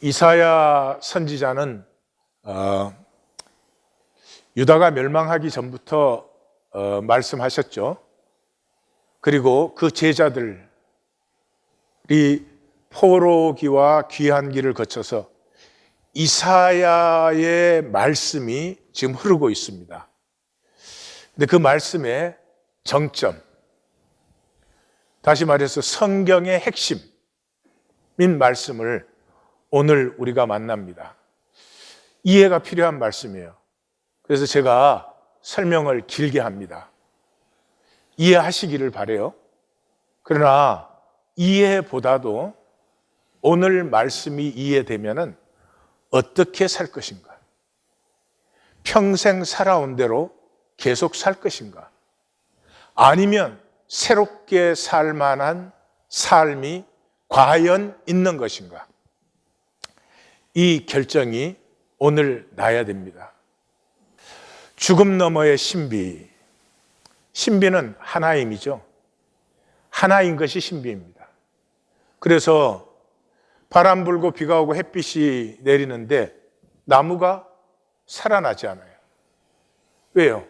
이사야 선지자는 유다가 멸망하기 전부터 말씀하셨죠. 그리고 그 제자들이 포로기와 귀환기를 거쳐서 이사야의 말씀이 지금 흐르고 있습니다. 근데 그 말씀의 정점, 다시 말해서 성경의 핵심인 말씀을 오늘 우리가 만납니다. 이해가 필요한 말씀이에요. 그래서 제가 설명을 길게 합니다. 이해하시기를 바라요. 그러나 이해보다도 오늘 말씀이 이해되면은 어떻게 살 것인가? 평생 살아온 대로 계속 살 것인가? 아니면 새롭게 살 만한 삶이 과연 있는 것인가? 이 결정이 오늘 나야 됩니다. 죽음 너머의 신비. 신비는 하나임이죠. 하나인 것이 신비입니다. 그래서 바람 불고 비가 오고 햇빛이 내리는데 나무가 살아나지 않아요. 왜요?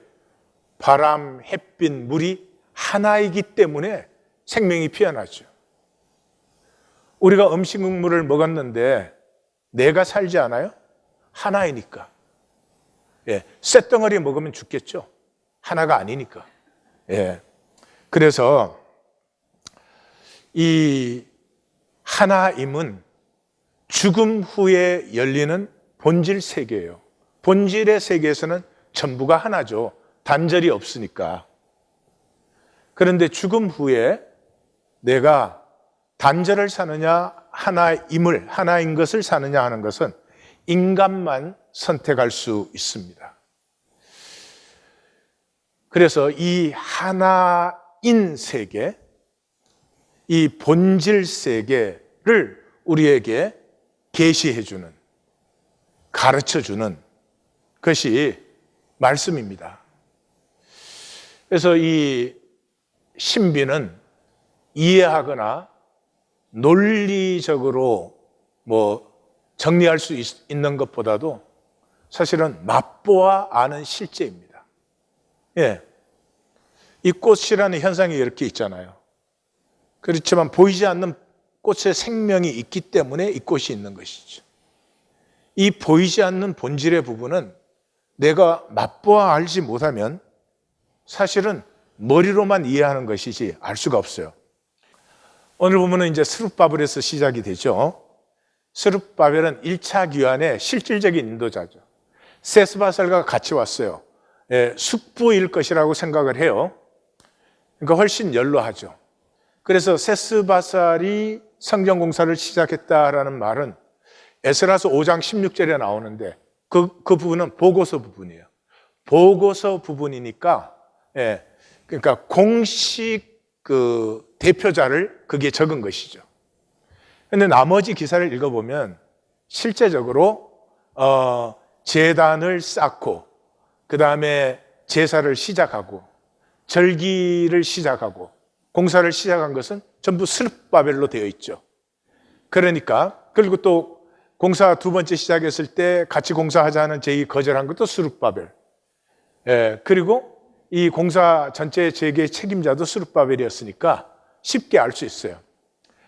바람, 햇빛, 물이 하나이기 때문에 생명이 피어나죠. 우리가 음식물을 먹었는데 내가 살지 않아요? 하나이니까. 쇳덩어리 먹으면 죽겠죠. 하나가 아니니까. 그래서 이 하나임은 죽음 후에 열리는 본질 세계예요. 본질의 세계에서는 전부가 하나죠. 단절이 없으니까. 그런데 죽음 후에 내가 단절을 사느냐, 하나인 것을 사느냐 하는 것은 인간만 선택할 수 있습니다. 그래서 이 하나인 세계, 이 본질 세계를 우리에게 계시해주는, 가르쳐주는 것이 말씀입니다. 그래서 이 신비는 이해하거나 논리적으로 정리할 수 있는 것보다도 사실은 맛보아 아는 실제입니다. 이 꽃이라는 현상이 이렇게 있잖아요. 그렇지만 보이지 않는 꽃에 생명이 있기 때문에 이 꽃이 있는 것이죠. 이 보이지 않는 본질의 부분은 내가 맛보아 알지 못하면 사실은 머리로만 이해하는 것이지 알 수가 없어요. 오늘 보면은 이제 스룹바벨에서 시작이 되죠. 스룹바벨은 1차 귀환의 실질적인 인도자죠. 세스바살과 같이 왔어요. 숙부일 것이라고 생각을 해요. 그러니까 훨씬 연로하죠. 그래서 세스바살이 성전 공사를 시작했다라는 말은 에스라서 5장 16절에 나오는데 그 부분은 보고서 부분이에요. 보고서 부분이니까 그러니까 공식 대표자를 거기에 적은 것이죠. 그런데 나머지 기사를 읽어보면 실제적으로 제단을 쌓고 그 다음에 제사를 시작하고 절기를 시작하고 공사를 시작한 것은 전부 스룹바벨로 되어 있죠. 그러니까 그리고 또 공사 두 번째 시작했을 때 같이 공사하자는 제의 거절한 것도 스룹바벨. 그리고 이 공사 전체 재개의 책임자도 스룹바벨이었으니까 쉽게 알 수 있어요.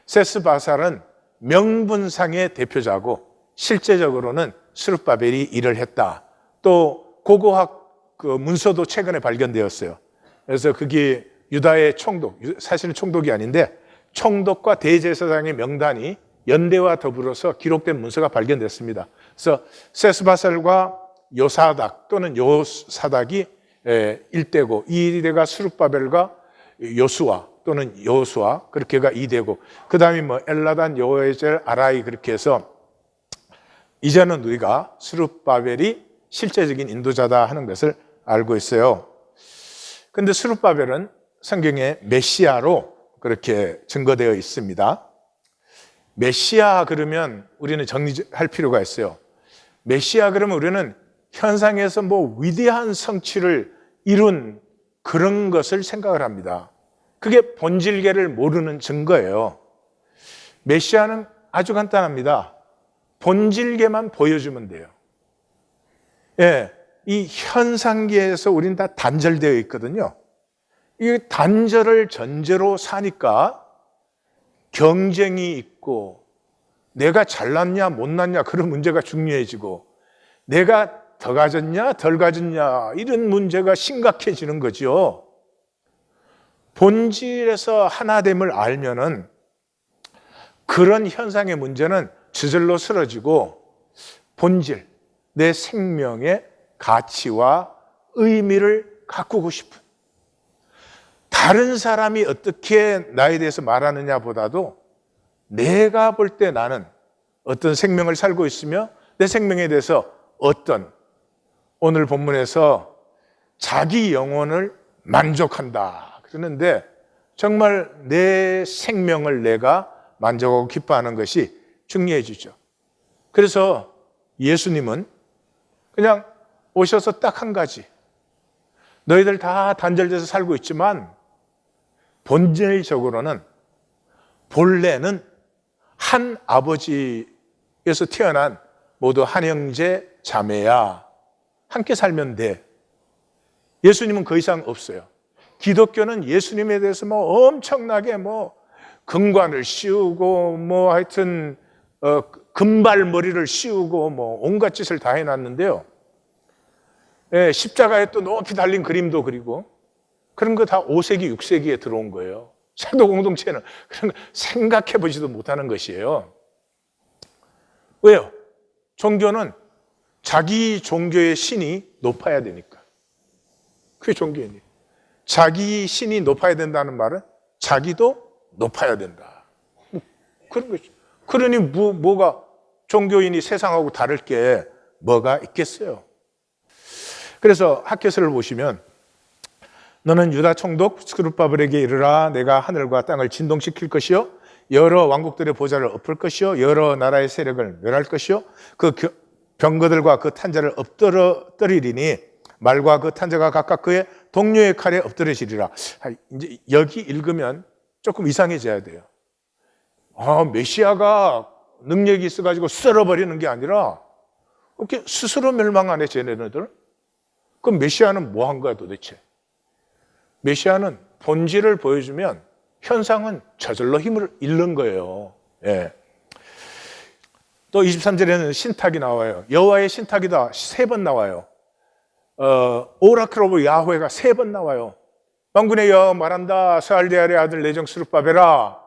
세스바살은 명분상의 대표자고 실제적으로는 스룹바벨이 일을 했다. 또 고고학 문서도 최근에 발견되었어요. 그래서 그게 유다의 총독, 사실은 총독이 아닌데 총독과 대제사장의 명단이 연대와 더불어서 기록된 문서가 발견됐습니다. 그래서 세스바살과 요사닥 또는 요사닥이 1대고 2대가 스룹바벨과 요수아 또는 여호수아 그렇게가 2대고 그 다음에 엘라단, 여호에젤, 아라이 그렇게 해서 이제는 우리가 스룹바벨이 실제적인 인도자다 하는 것을 알고 있어요. 그런데 스룹바벨은 성경에 메시아로 그렇게 증거되어 있습니다. 메시아 그러면 우리는 정리할 필요가 있어요. 메시아 그러면 우리는 현상에서 위대한 성취를 이룬 그런 것을 생각을 합니다. 그게 본질계를 모르는 증거예요. 메시아는 아주 간단합니다. 본질계만 보여주면 돼요. 예, 이 현상계에서 우린 다 단절되어 있거든요. 이 단절을 전제로 사니까 경쟁이 있고 내가 잘났냐 못났냐 그런 문제가 중요해지고 내가 더 가졌냐 덜 가졌냐 이런 문제가 심각해지는 거죠. 본질에서 하나됨을 알면은 그런 현상의 문제는 저절로 쓰러지고 본질, 내 생명의 가치와 의미를 가꾸고 싶은, 다른 사람이 어떻게 나에 대해서 말하느냐 보다도 내가 볼 때 나는 어떤 생명을 살고 있으며 내 생명에 대해서 어떤, 오늘 본문에서 자기 영혼을 만족한다 그러는데 정말 내 생명을 내가 만족하고 기뻐하는 것이 중요해지죠. 그래서 예수님은 그냥 오셔서 딱 한 가지, 너희들 다 단절돼서 살고 있지만 본질적으로는 본래는 한 아버지에서 태어난 모두 한 형제 자매야. 함께 살면 돼. 예수님은 그 이상 없어요. 기독교는 예수님에 대해서 엄청나게 금관을 씌우고 하여튼 금발머리를 씌우고 온갖 짓을 다 해놨는데요. 예, 십자가에 또 높이 달린 그림도 그리고 그런 거 다 5세기, 6세기에 들어온 거예요. 사도 공동체는 그런 거 생각해 보지도 못하는 것이에요. 왜요? 종교는 자기 종교의 신이 높아야 되니까. 그게 종교이니. 자기 신이 높아야 된다는 말은 자기도 높아야 된다. 그런 거죠. 그러니 뭐가 종교인이 세상하고 다를 게 뭐가 있겠어요? 그래서 학개서를 보시면 너는 유다 총독 스룹바벨에게 이르라. 내가 하늘과 땅을 진동시킬 것이요 여러 왕국들의 보좌를 엎을 것이요 여러 나라의 세력을 멸할 것이요 그 병거들과 그 탄자를 엎드리리니 말과 그 탄자가 각각 그의 동료의 칼에 엎드려지리라. 이제 여기 읽으면 조금 이상해져야 돼요. 메시아가 능력이 있어가지고 썰어버리는 게 아니라 이렇게 스스로 멸망하네 쟤네들. 그럼 메시아는 뭐 한 거야 도대체? 메시아는 본질을 보여주면 현상은 저절로 힘을 잃는 거예요. 예. 또 23절에는 신탁이 나와요. 여호와의 신탁이다 3번 나와요. 오라클 오브 야훼가 3번 나와요. 만군의 여호와 말한다. 스알디엘의 아들 내정 스룹바벨아,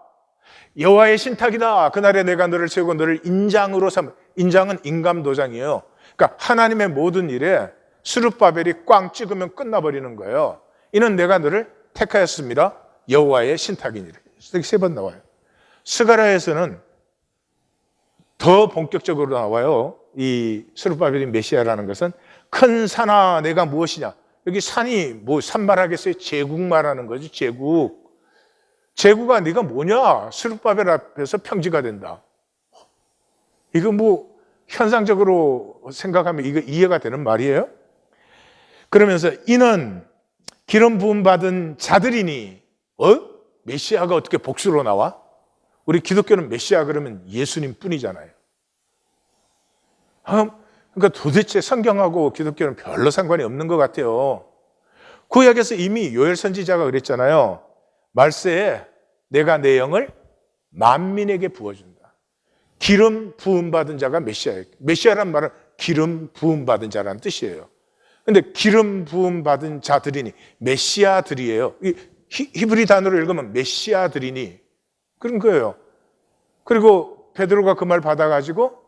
여호와의 신탁이다. 그날에 내가 너를 세우고 너를 인장으로 삼. 인장은 인감도장이에요. 그러니까 하나님의 모든 일에 스룹바벨이 꽝 찍으면 끝나버리는 거예요. 이는 내가 너를 택하였습니다. 여호와의 신탁이니라. 이렇게 3번 나와요. 스가랴에서는 더 본격적으로 나와요. 이 스룹바벨이 메시아라는 것은 큰 산아 내가 무엇이냐. 여기 산이 산 말하겠어요? 제국 말하는 거지. 제국아 네가 뭐냐. 스룹바벨 앞에서 평지가 된다. 이거 현상적으로 생각하면 이거 이해가 되는 말이에요. 그러면서 이는 기름 부음 받은 자들이니 메시아가 어떻게 복수로 나와? 우리 기독교는 메시아 그러면 예수님 뿐이잖아요. 그러니까 도대체 성경하고 기독교는 별로 상관이 없는 것 같아요. 구약에서 이미 요엘 선지자가 그랬잖아요. 말세에 내가 내 영을 만민에게 부어준다. 기름 부음 받은 자가 메시아예요. 메시아란 말은 기름 부음 받은 자라는 뜻이에요. 근데 기름 부음 받은 자들이니 메시아들이에요. 히브리 단어로 읽으면 메시아들이니 그런 거예요. 그리고 베드로가 그 말 받아가지고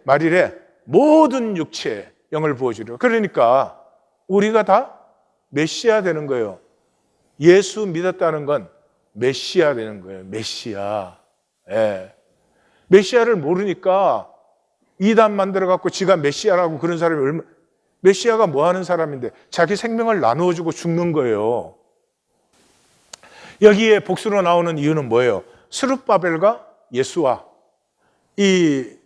말일에 모든 육체에 영을 부어주려. 그러니까 우리가 다 메시아 되는 거예요. 예수 믿었다는 건 메시아 되는 거예요. 메시아. 메시아를 모르니까 이단 만들어갖고 지가 메시아라고 그런 사람이 메시아가 뭐 하는 사람인데 자기 생명을 나누어주고 죽는 거예요. 여기에 복수로 나오는 이유는 뭐예요? 스룹바벨과 예수와 이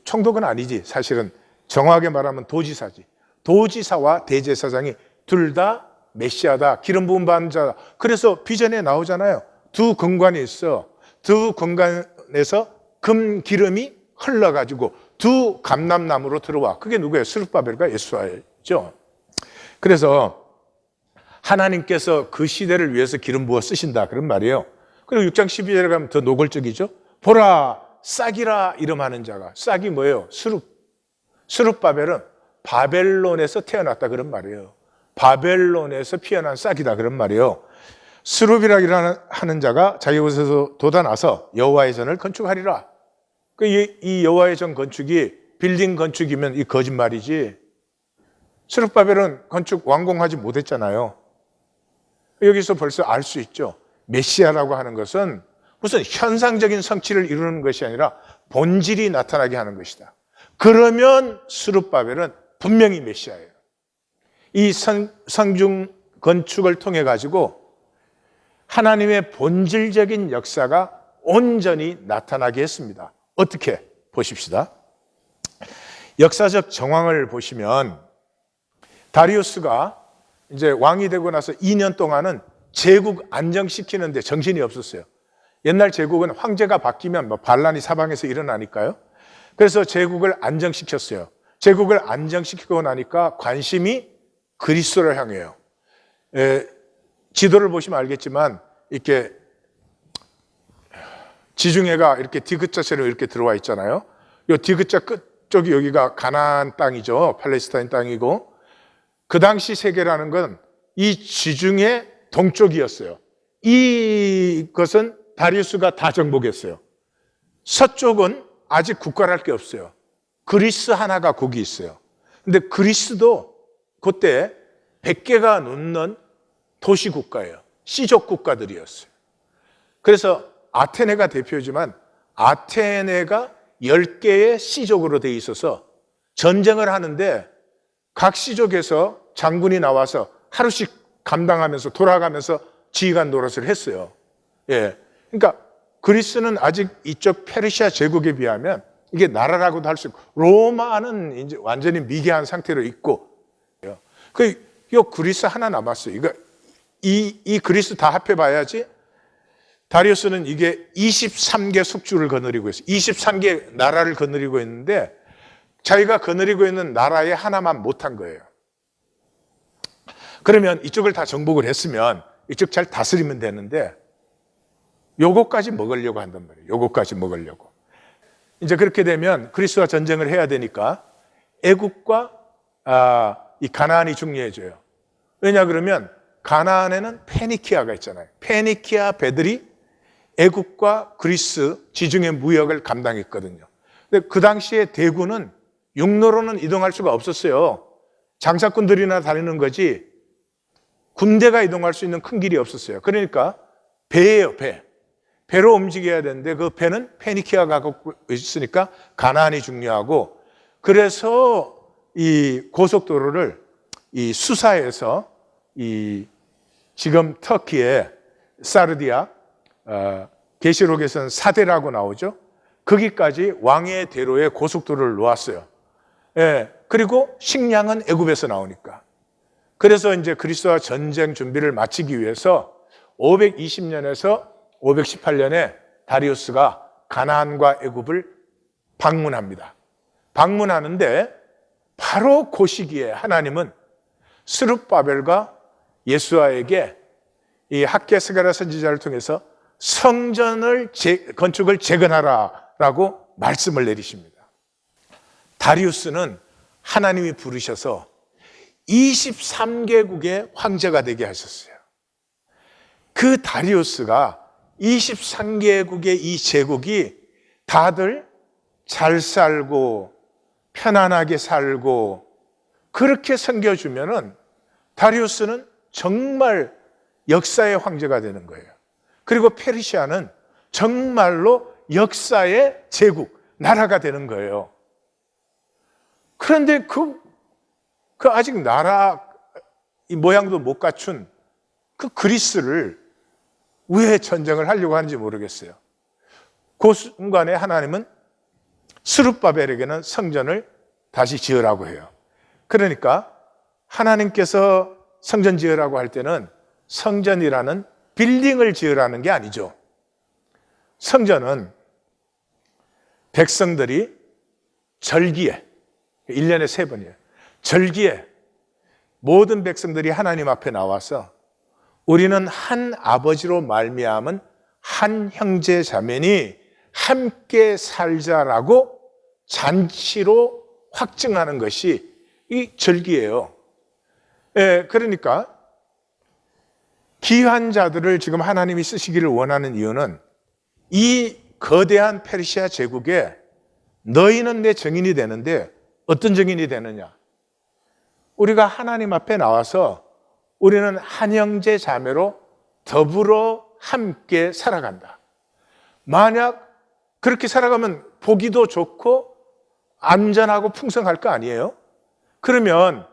총독은 아니지. 사실은 정확하게 말하면 도지사지. 도지사와 대제사장이 둘 다 메시아다. 기름 부음 받은 자다. 그래서 비전에 나오잖아요. 두 근관이 있어. 두 근관에서 금 기름이 흘러가지고 두 감람나무로 들어와. 그게 누구예요? 스룹바벨과 예수아죠. 그래서 하나님께서 그 시대를 위해서 기름 부어 쓰신다 그런 말이에요. 그리고 6장 12절에 가면 더 노골적이죠. 보라 싹이라 이름하는 자가. 싹이 뭐예요? 스룹바벨은 바벨론에서 태어났다 그런 말이에요. 바벨론에서 피어난 싹이다 그런 말이에요. 스룹이라 하는 자가 자기 곳에서 돋아나서 여호와의 전을 건축하리라. 이 여호와의 전 건축이 빌딩 건축이면 이 거짓말이지. 스룹바벨은 건축 완공하지 못했잖아요. 여기서 벌써 알 수 있죠. 메시아라고 하는 것은 무슨 현상적인 성취를 이루는 것이 아니라 본질이 나타나게 하는 것이다. 그러면 스룹바벨은 분명히 메시아예요. 이 성중 건축을 통해 가지고 하나님의 본질적인 역사가 온전히 나타나게 했습니다. 어떻게? 보십시다. 역사적 정황을 보시면 다리우스가 이제 왕이 되고 나서 2년 동안은 제국 안정시키는데 정신이 없었어요. 옛날 제국은 황제가 바뀌면 반란이 사방에서 일어나니까요. 그래서 제국을 안정시켰어요. 제국을 안정시키고 나니까 관심이 그리스도를 향해요. 지도를 보시면 알겠지만 이렇게 지중해가 이렇게 디귿자처럼 이렇게 들어와 있잖아요. 이 디귿자 끝쪽이 여기가 가나안 땅이죠. 팔레스타인 땅이고 그 당시 세계라는 건 이 지중해 동쪽이었어요. 이것은 다리우스가 다 정복했어요. 서쪽은 아직 국가랄 게 없어요. 그리스 하나가 거기 있어요. 근데 그리스도 그때 100개가 넘는 도시 국가예요. 시족 국가들이었어요. 그래서 아테네가 대표지만 아테네가 10개의 시족으로 돼 있어서 전쟁을 하는데 각 시족에서 장군이 나와서 하루씩 감당하면서 돌아가면서 지휘관 노릇을 했어요. 예. 그러니까 그리스는 아직 이쪽 페르시아 제국에 비하면 이게 나라라고도 할 수 있고 로마는 이제 완전히 미개한 상태로 있고 이 그리스 하나 남았어요. 이 그리스 다 합해봐야지 다리우스는 이게 23개 숙주를 거느리고 있어요. 23개 나라를 거느리고 있는데 자기가 거느리고 있는 나라에 하나만 못한 거예요. 그러면 이쪽을 다 정복을 했으면 이쪽 잘 다스리면 되는데 요거까지 먹으려고 한단 말이에요. 요거까지 먹으려고. 이제 그렇게 되면 그리스도와 전쟁을 해야 되니까 애국과 이 가나안이 중요해져요. 왜냐 그러면 가나안에는 페니키아가 있잖아요. 페니키아 배들이 애국과 그리스 지중해 무역을 감당했거든요. 근데 그 당시에 대구는 육로로는 이동할 수가 없었어요. 장사꾼들이나 다니는 거지 군대가 이동할 수 있는 큰 길이 없었어요. 그러니까 배예요, 배. 배로 움직여야 되는데 그 배는 페니키아가 갖고 있으니까 가나안이 중요하고 그래서 이 고속도로를 이 수사에서 이 지금 터키의 사르디아 계시록에서는 사대라고 나오죠. 거기까지 왕의 대로에 고속도로를 놓았어요. 예, 그리고 식량은 애굽에서 나오니까. 그래서 이제 그리스도와 전쟁 준비를 마치기 위해서 520년에서 518년에 다리우스가 가나안과 애굽을 방문합니다. 방문하는데 바로 그 시기에 하나님은 스룹바벨과 예수아에게 이 학개스가랴 선지자를 통해서 성전을 건축을 재건하라라고 말씀을 내리십니다. 다리우스는 하나님이 부르셔서 23개국의 황제가 되게 하셨어요. 그 다리우스가 23개국의 이 제국이 다들 잘 살고 편안하게 살고 그렇게 섬겨주면은 다리우스는 정말 역사의 황제가 되는 거예요. 그리고 페르시아는 정말로 역사의 제국, 나라가 되는 거예요. 그런데 그 아직 나라 이 모양도 못 갖춘 그 그리스를 왜 전쟁을 하려고 하는지 모르겠어요. 그 순간에 하나님은 스룹바벨에게는 성전을 다시 지으라고 해요. 그러니까 하나님께서 성전 지으라고 할 때는 성전이라는 빌딩을 지으라는 게 아니죠. 성전은 백성들이 절기에, 1년에 3번이에요. 절기에 모든 백성들이 하나님 앞에 나와서 우리는 한 아버지로 말미암은 한 형제 자매니 함께 살자라고 잔치로 확증하는 것이 이 절기예요. 그러니까 귀한 자들을 지금 하나님이 쓰시기를 원하는 이유는 이 거대한 페르시아 제국에 너희는 내 증인이 되는데 어떤 증인이 되느냐? 우리가 하나님 앞에 나와서 우리는 한 형제 자매로 더불어 함께 살아간다. 만약 그렇게 살아가면 보기도 좋고 안전하고 풍성할 거 아니에요? 그러면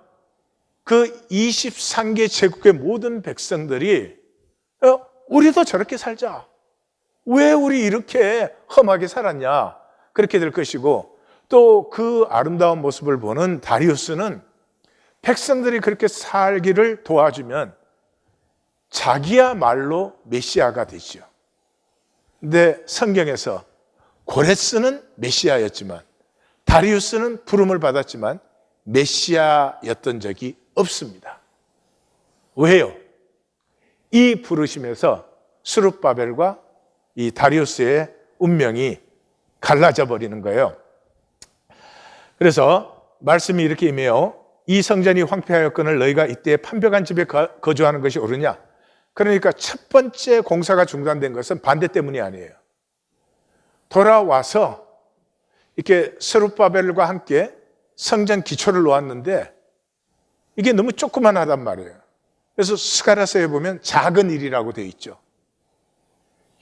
그 23개 제국의 모든 백성들이 우리도 저렇게 살자. 왜 우리 이렇게 험하게 살았냐? 그렇게 될 것이고, 또 그 아름다운 모습을 보는 다리우스는 백성들이 그렇게 살기를 도와주면 자기야말로 메시아가 되죠. 근데 성경에서 고레스는 메시아였지만 다리우스는 부름을 받았지만 메시아였던 적이 없습니다. 왜요? 이 부르심에서 스룹바벨과 이 다리우스의 운명이 갈라져 버리는 거예요. 그래서 말씀이 이렇게 임해요. 이 성전이 황폐하였거늘 너희가 이때 판벽한 집에 거주하는 것이 옳으냐? 그러니까 첫 번째 공사가 중단된 것은 반대 때문이 아니에요. 돌아와서 이렇게 스룹바벨과 함께 성전 기초를 놓았는데 이게 너무 조그만하단 말이에요. 그래서 스가랴서에 보면 작은 일이라고 되어 있죠.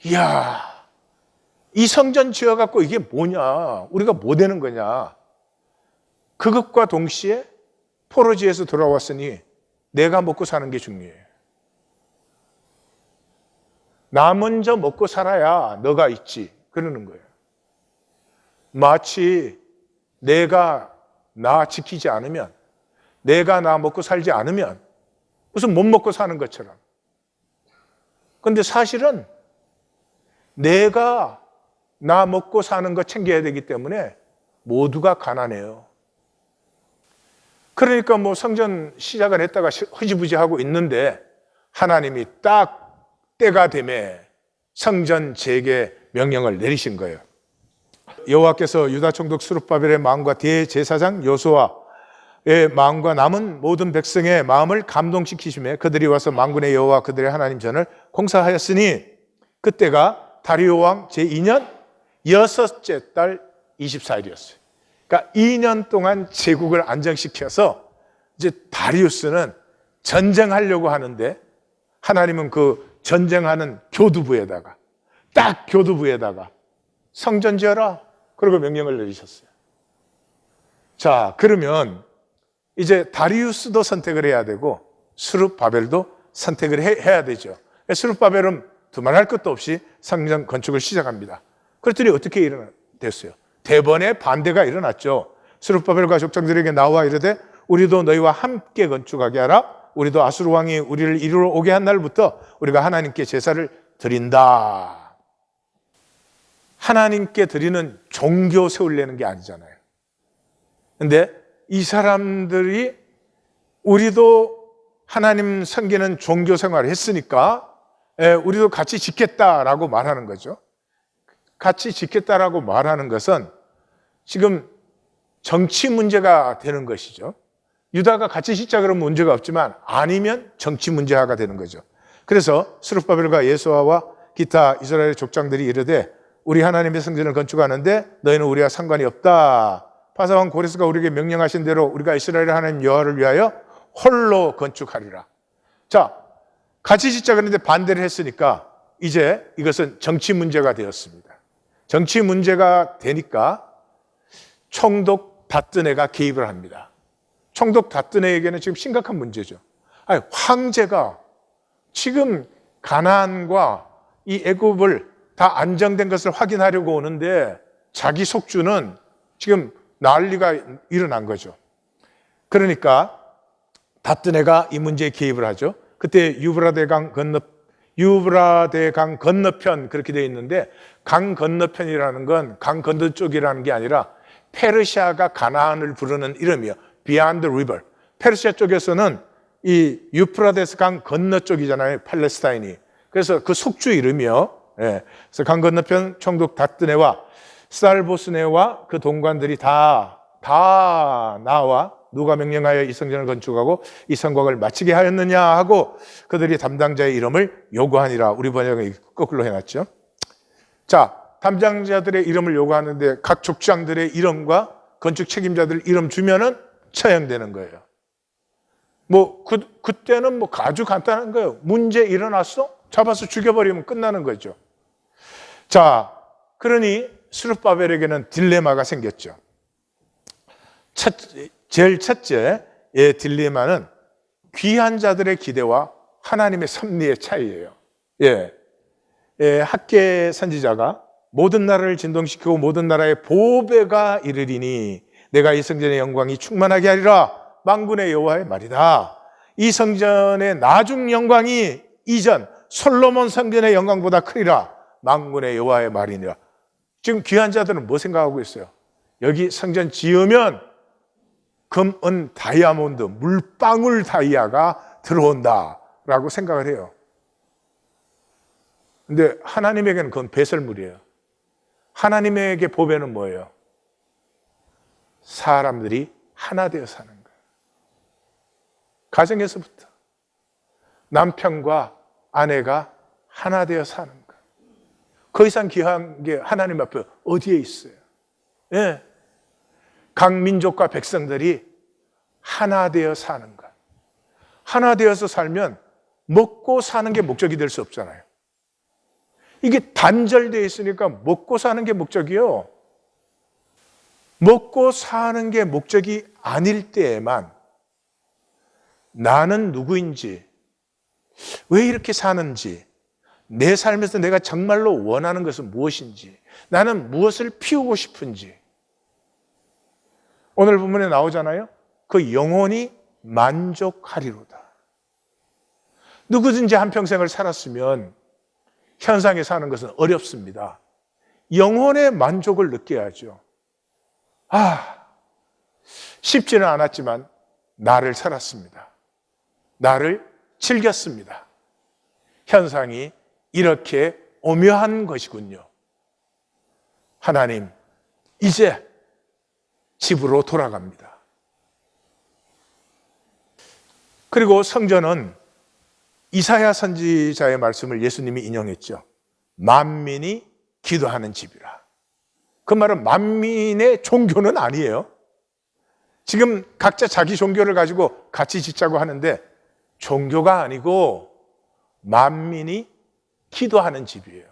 이야, 이 성전 지어갖고 이게 뭐냐? 우리가 뭐 되는 거냐? 그것과 동시에 포로지에서 돌아왔으니 내가 먹고 사는 게 중요해요. 나 먼저 먹고 살아야 너가 있지. 그러는 거예요. 마치 내가 나 지키지 않으면, 내가 나 먹고 살지 않으면 무슨 못 먹고 사는 것처럼. 그런데 사실은 내가 나 먹고 사는 거 챙겨야 되기 때문에 모두가 가난해요. 그러니까 뭐 성전 시작을 했다가 흐지부지하고 있는데 하나님이 딱 때가 되매 성전 재개 명령을 내리신 거예요. 여호와께서 유다 총독 스룹바벨의 마음과 대제사장 여호수아의 마음과 남은 모든 백성의 마음을 감동시키시며 그들이 와서 만군의 여호와 그들의 하나님 전을 공사하였으니 그때가 다리오 왕 제2년 6째 달 24일이었어요. 그러니까 2년 동안 제국을 안정시켜서 이제 다리우스는 전쟁하려고 하는데 하나님은 그 전쟁하는 교두부에다가 딱 교두부에다가 성전 지어라. 그러고 명령을 내리셨어요. 자, 그러면 이제 다리우스도 선택을 해야 되고 스룹바벨도 선택을 해야 되죠. 스룹바벨은 두말할 것도 없이 성전 건축을 시작합니다. 그랬더니 어떻게 됐어요? 대번에 반대가 일어났죠. 스룹바벨과 족장들에게 나와 이르되 우리도 너희와 함께 건축하게 하라. 우리도 아수르 왕이 우리를 이리로 오게 한 날부터 우리가 하나님께 제사를 드린다. 하나님께 드리는 종교 세우려는 게 아니잖아요. 근데 이 사람들이 우리도 하나님 섬기는 종교 생활을 했으니까 우리도 같이 짓겠다라고 말하는 거죠. 같이 짓겠다라고 말하는 것은 지금 정치 문제가 되는 것이죠. 유다가 같이 짓자 그러면 문제가 없지만 아니면 정치 문제화가 되는 거죠. 그래서 스룹바벨과 예수아와 기타 이스라엘 족장들이 이르되 우리 하나님의 성전을 건축하는데 너희는 우리와 상관이 없다. 바사왕 고레스가 우리에게 명령하신 대로 우리가 이스라엘 하나님 여호와를 위하여 홀로 건축하리라. 자, 같이 짓자 그런데 반대를 했으니까 이제 이것은 정치 문제가 되었습니다. 정치 문제가 되니까 총독 다뜨네가 개입을 합니다. 총독 다뜨네에게는 지금 심각한 문제죠. 아니, 황제가 지금 가나안과 이 애굽을 다 안정된 것을 확인하려고 오는데 자기 속주는 지금 난리가 일어난 거죠. 그러니까 다뜨네가 이 문제에 개입을 하죠. 그때 유브라데 강 건너 유브라데 강 건너편 그렇게 되어 있는데, 강 건너편이라는 건 강 건너쪽이라는 게 아니라 페르시아가 가나안을 부르는 이름이에요. Beyond the river. 페르시아 쪽에서는 이 유프라데스 강 건너쪽이잖아요, 팔레스타인이. 그래서 그 속주 이름이요. 예. 그래서 강 건너편 총독 다뜨네와 살보스네와 그 동관들이 다 나와 누가 명령하여 이 성전을 건축하고 이 성곽을 마치게 하였느냐 하고 그들이 담당자의 이름을 요구하니라. 우리 번역은 거꾸로 해놨죠. 자, 담당자들의 이름을 요구하는데 각 족장들의 이름과 건축 책임자들 이름 주면은 처형되는 거예요. 그때는 아주 간단한 거예요. 문제 일어났어? 잡아서 죽여버리면 끝나는 거죠. 자, 그러니 스룹바벨에게는 딜레마가 생겼죠. 제일 첫째 딜레마는 귀한 자들의 기대와 하나님의 섭리의 차이예요. 학개 선지자가 모든 나라를 진동시키고 모든 나라의 보배가 이르리니 내가 이 성전의 영광이 충만하게 하리라. 만군의 여호와의 말이다. 이 성전의 나중 영광이 이전 솔로몬 성전의 영광보다 크리라. 만군의 여호와의 말이니라. 지금 귀한 자들은 뭐 생각하고 있어요? 여기 성전 지으면 금, 은, 다이아몬드, 물방울 다이아가 들어온다라고 생각을 해요. 근데 하나님에게는 그건 배설물이에요. 하나님에게 보배는 뭐예요? 사람들이 하나 되어 사는 거예요. 가정에서부터 남편과 아내가 하나 되어 사는 거예요. 그 이상 귀한 게 하나님 앞에 어디에 있어요? 각 민족과 백성들이 하나 되어 사는 것. 하나 되어서 살면 먹고 사는 게 목적이 될 수 없잖아요. 이게 단절되어 있으니까 먹고 사는 게 목적이요. 먹고 사는 게 목적이 아닐 때에만 나는 누구인지, 왜 이렇게 사는지, 내 삶에서 내가 정말로 원하는 것은 무엇인지, 나는 무엇을 피우고 싶은지, 오늘 본문에 나오잖아요. 그 영혼이 만족하리로다. 누구든지 한평생을 살았으면 현상에 사는 것은 어렵습니다. 영혼의 만족을 느껴야죠. 쉽지는 않았지만 나를 살았습니다. 나를 즐겼습니다. 현상이 이렇게 오묘한 것이군요. 하나님, 이제 집으로 돌아갑니다. 그리고 성전은 이사야 선지자의 말씀을 예수님이 인용했죠. 만민이 기도하는 집이라. 그 말은 만민의 종교는 아니에요. 지금 각자 자기 종교를 가지고 같이 짓자고 하는데 종교가 아니고 만민이 기도하는 집이에요.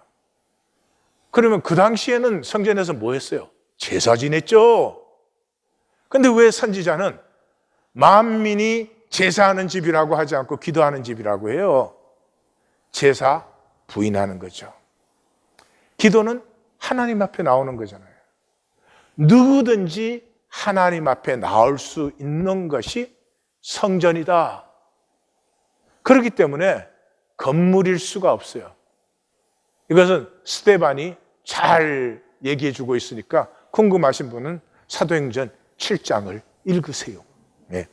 그러면 그 당시에는 성전에서 뭐 했어요? 제사 지냈죠. 근데 왜 선지자는 만민이 제사하는 집이라고 하지 않고 기도하는 집이라고 해요? 제사 부인하는 거죠. 기도는 하나님 앞에 나오는 거잖아요. 누구든지 하나님 앞에 나올 수 있는 것이 성전이다. 그렇기 때문에 건물일 수가 없어요. 이것은 스데반이 잘 얘기해 주고 있으니까 궁금하신 분은 사도행전 7장을 읽으세요. 네.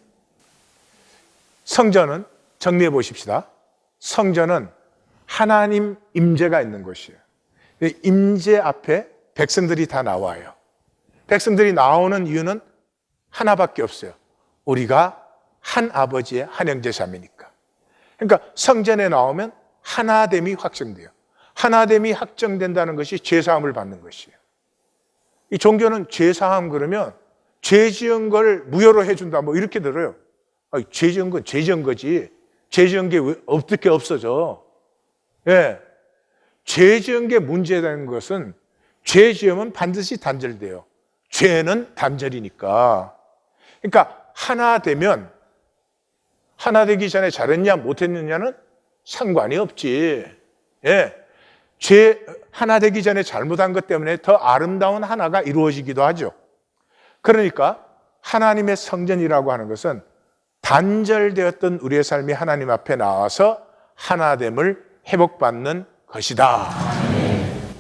성전은 정리해 보십시다. 성전은 하나님 임재가 있는 곳이에요. 임재 앞에 백성들이 다 나와요. 백성들이 나오는 이유는 하나밖에 없어요. 우리가 한 아버지의 한 형제 자매니까. 그러니까 성전에 나오면 하나됨이 확정돼요. 하나됨이 확정된다는 것이 죄사함을 받는 것이에요. 이 종교는 죄사함 그러면 죄 지은 걸 무효로 해준다 뭐 이렇게 들어요. 죄 지은 건 죄 지은 거지. 죄 지은 게 어떻게 없어져. 죄 지은 게 문제되는 것은 죄 지으면 반드시 단절돼요. 죄는 단절이니까. 그러니까 하나 되면 하나 되기 전에 잘했냐 못했느냐는 상관이 없지. 죄 하나 되기 전에 잘못한 것 때문에 더 아름다운 하나가 이루어지기도 하죠. 그러니까 하나님의 성전이라고 하는 것은 단절되었던 우리의 삶이 하나님 앞에 나와서 하나됨을 회복받는 것이다.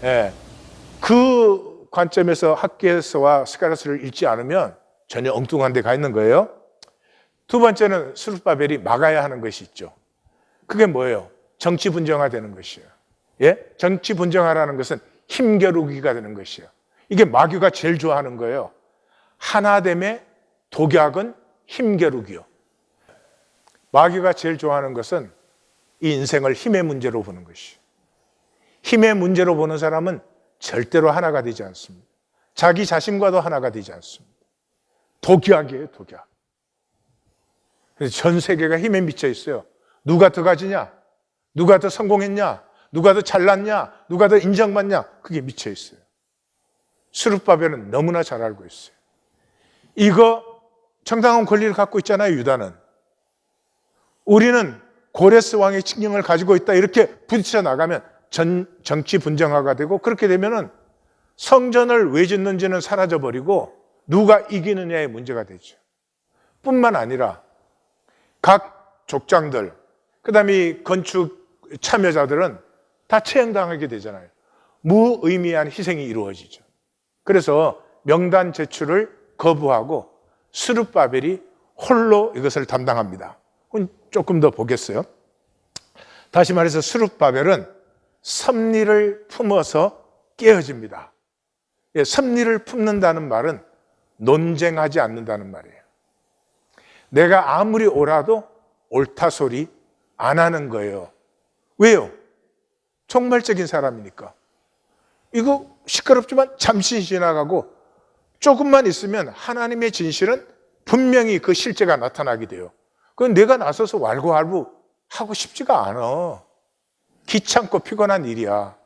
예. 그 관점에서 학개서와 스가랴서를 읽지 않으면 전혀 엉뚱한 데 가 있는 거예요. 두 번째는 스룹바벨이 막아야 하는 것이 있죠. 그게 뭐예요? 정치 분정화되는 것이에요. 예? 정치 분정화라는 것은 힘겨루기가 되는 것이에요. 이게 마귀가 제일 좋아하는 거예요. 하나됨의 독약은 힘겨루기요. 마귀가 제일 좋아하는 것은 이 인생을 힘의 문제로 보는 것이에요. 힘의 문제로 보는 사람은 절대로 하나가 되지 않습니다. 자기 자신과도 하나가 되지 않습니다. 독약이에요, 독약. 그래서 전 세계가 힘에 미쳐 있어요. 누가 더 가지냐? 누가 더 성공했냐? 누가 더 잘났냐? 누가 더 인정받냐? 그게 미쳐 있어요. 스룹바벨은 너무나 잘 알고 있어요. 이거 정당한 권리를 갖고 있잖아요, 유다는. 우리는 고레스 왕의 칙령을 가지고 있다 이렇게 부딪혀 나가면 정치 분정화가 되고, 그렇게 되면은 성전을 왜 짓는지는 사라져버리고 누가 이기느냐의 문제가 되죠. 뿐만 아니라 각 족장들, 그 다음에 건축 참여자들은 다 처형당하게 되잖아요. 무의미한 희생이 이루어지죠. 그래서 명단 제출을 거부하고 스룹바벨이 홀로 이것을 담당합니다. 조금 더 보겠어요. 다시 말해서 스룹바벨은 섭리를 품어서 깨어집니다. 예, 섭리를 품는다는 말은 논쟁하지 않는다는 말이에요. 내가 아무리 옳아도 옳다 소리 안 하는 거예요. 왜요? 종말적인 사람이니까. 이거 시끄럽지만 잠시 지나가고 조금만 있으면 하나님의 진실은 분명히 그 실제가 나타나게 돼요. 그건 내가 나서서 왈가왈부 하고 싶지가 않아. 귀찮고 피곤한 일이야.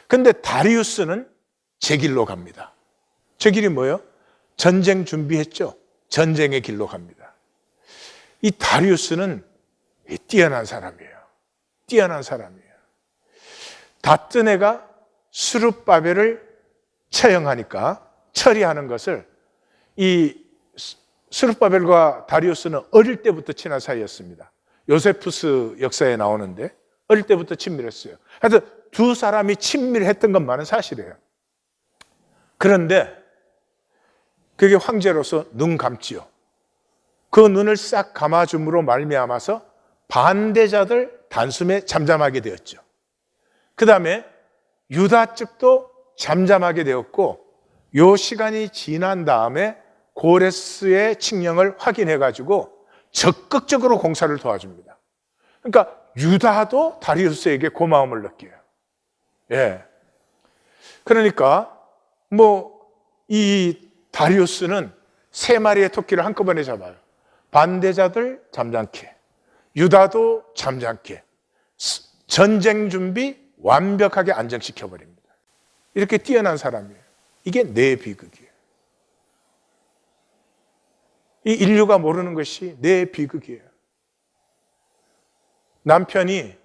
근데 다리우스는 제 길로 갑니다. 제 길이 뭐예요? 전쟁 준비했죠? 전쟁의 길로 갑니다. 이 다리우스는 뛰어난 사람이에요. 뛰어난 사람이에요. 다뜬 애가 스룹바벨을 처형하니까 처리하는 것을, 이 스룹바벨과 다리우스는 어릴 때부터 친한 사이였습니다. 요세푸스 역사에 나오는데 어릴 때부터 친밀했어요. 하여튼 두 사람이 친밀했던 것만은 사실이에요. 그런데 그게 황제로서 눈 감지요. 그 눈을 싹 감아줌으로 말미암아서 반대자들 단숨에 잠잠하게 되었죠. 그 다음에 유다 측도 잠잠하게 되었고, 요 시간이 지난 다음에 고레스의 칙령을 확인해가지고 적극적으로 공사를 도와줍니다. 그러니까 유다도 다리우스에게 고마움을 느껴요. 예. 그러니까 이 다리우스는 세 마리의 토끼를 한꺼번에 잡아요. 반대자들 잠잠케, 유다도 잠잠케, 전쟁 준비 완벽하게 안정시켜버립니다. 이렇게 뛰어난 사람이에요. 이게 내 비극이에요. 이 인류가 모르는 것이 내 비극이에요. 남편이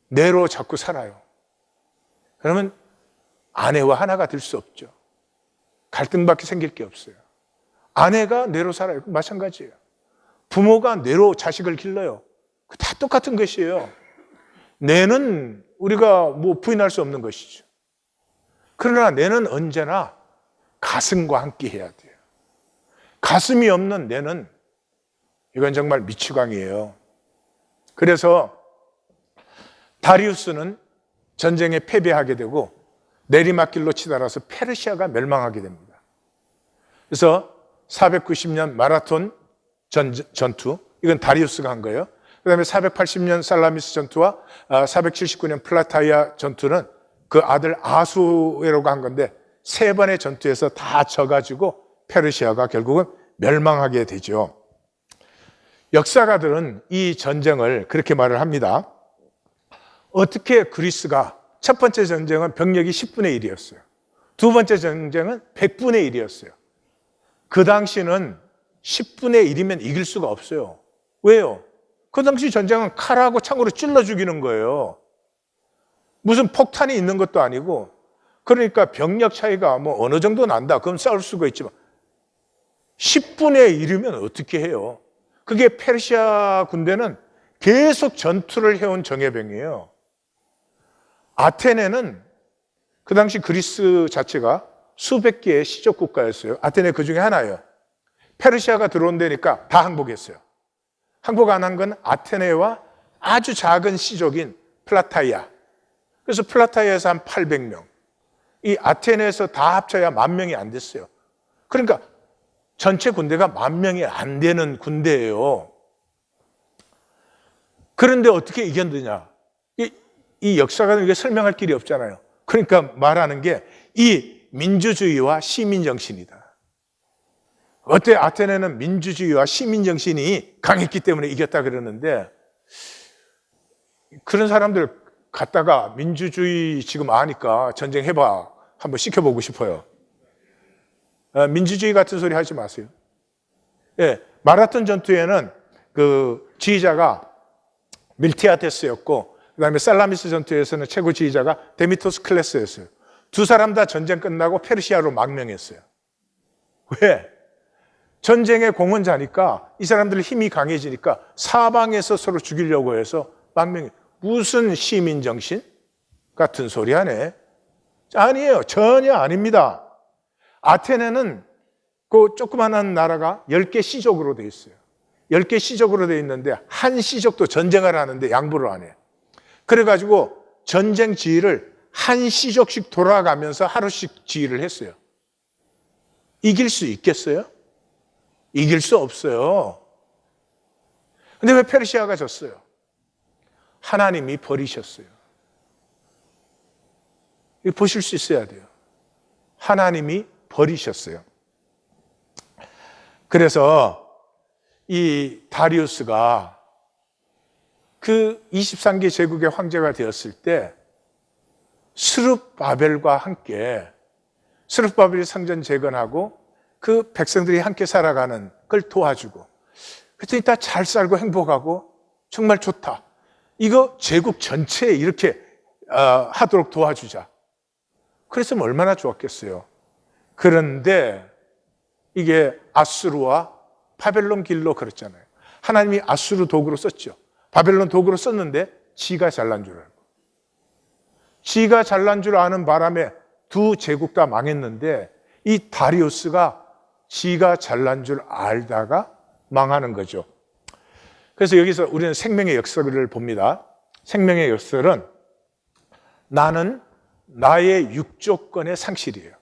내로 자꾸 살아요. 그러면 아내와 하나가 될 수 없죠. 갈등밖에 생길 게 없어요. 아내가 내로 살아요. 마찬가지예요. 부모가 내로 자식을 길러요. 다 똑같은 것이에요. 내는 우리가 부인할 수 없는 것이죠. 그러나 내는 언제나 가슴과 함께 해야 돼요. 가슴이 없는 내는, 이건 정말 미치광이에요. 그래서 다리우스는 전쟁에 패배하게 되고 내리막길로 치달아서 페르시아가 멸망하게 됩니다. 그래서 490년 마라톤 전투, 이건 다리우스가 한 거예요. 그 다음에 480년 살라미스 전투와 479년 플라타이아 전투는 그 아들 아수에로가 한 건데, 세 번의 전투에서 다 져가지고 페르시아가 결국은 멸망하게 되죠. 역사가들은 이 전쟁을 그렇게 말을 합니다. 어떻게 그리스가 첫 번째 전쟁은 병력이 10분의 1이었어요. 두 번째 전쟁은 100분의 1이었어요. 그 당시는 10분의 1이면 이길 수가 없어요. 왜요? 그 당시 전쟁은 칼하고 창으로 찔러 죽이는 거예요. 무슨 폭탄이 있는 것도 아니고. 그러니까 병력 차이가 어느 정도 난다, 그럼 싸울 수가 있지만 10분의 1이면 어떻게 해요? 그게 페르시아 군대는 계속 전투를 해온 정예병이에요. 아테네는 그 당시 그리스 자체가 수백 개의 시족 국가였어요. 아테네 그 중에 하나예요. 페르시아가 들어온다니까 다 항복했어요. 항복 안 한 건 아테네와 아주 작은 시족인 플라타이아. 그래서 플라타이아에서 한 800명. 이 아테네에서 다 합쳐야 10,000명이 안 됐어요. 그러니까 전체 군대가 10,000명이 안 되는 군대예요. 그런데 어떻게 이겼느냐? 이 역사가 이게 설명할 길이 없잖아요. 그러니까 말하는 게 이 민주주의와 시민정신이다. 어때? 아테네는 민주주의와 시민정신이 강했기 때문에 이겼다 그러는데, 그런 사람들 갖다가 민주주의 지금 아니까 전쟁해봐 한번 시켜보고 싶어요. 민주주의 같은 소리 하지 마세요. 예, 마라톤 전투에는 그 지휘자가 밀티아데스였고, 그 다음에 살라미스 전투에서는 최고 지휘자가 데미토스 클레스였어요. 두 사람 다 전쟁 끝나고 페르시아로 망명했어요. 왜? 전쟁의 공헌자니까, 이 사람들 힘이 강해지니까 사방에서 서로 죽이려고 해서 망명해. 무슨 시민정신? 같은 소리 하네. 아니에요. 전혀 아닙니다. 아테네는 그 조그마한 나라가 10개 시족으로 되어 있어요. 10개 시족으로 되어 있는데 한 시족도 전쟁을 하는데 양보를 안 해요. 그래가지고 전쟁 지휘를 한 시족씩 돌아가면서 하루씩 지휘를 했어요. 이길 수 있겠어요? 이길 수 없어요. 근데 왜 페르시아가 졌어요? 하나님이 버리셨어요. 이거 보실 수 있어야 돼요. 하나님이 버리셨어요. 그래서 이 다리우스가 그 23개 제국의 황제가 되었을 때 스룹바벨과 함께, 스룹바벨이 성전 재건하고 그 백성들이 함께 살아가는 걸 도와주고, 그랬더니 다 잘 살고 행복하고 정말 좋다. 이거 제국 전체에 이렇게 하도록 도와주자. 그랬으면 얼마나 좋았겠어요. 그런데 이게 아수르와 바벨론 길로 그랬잖아요. 하나님이 아수르 도구로 썼죠. 바벨론 도구로 썼는데 지가 잘난 줄 알고. 지가 잘난 줄 아는 바람에 두 제국 다 망했는데, 이 다리우스가 지가 잘난 줄 알다가 망하는 거죠. 그래서 여기서 우리는 생명의 역설을 봅니다. 생명의 역설은 나는 나의 육조건의 상실이에요.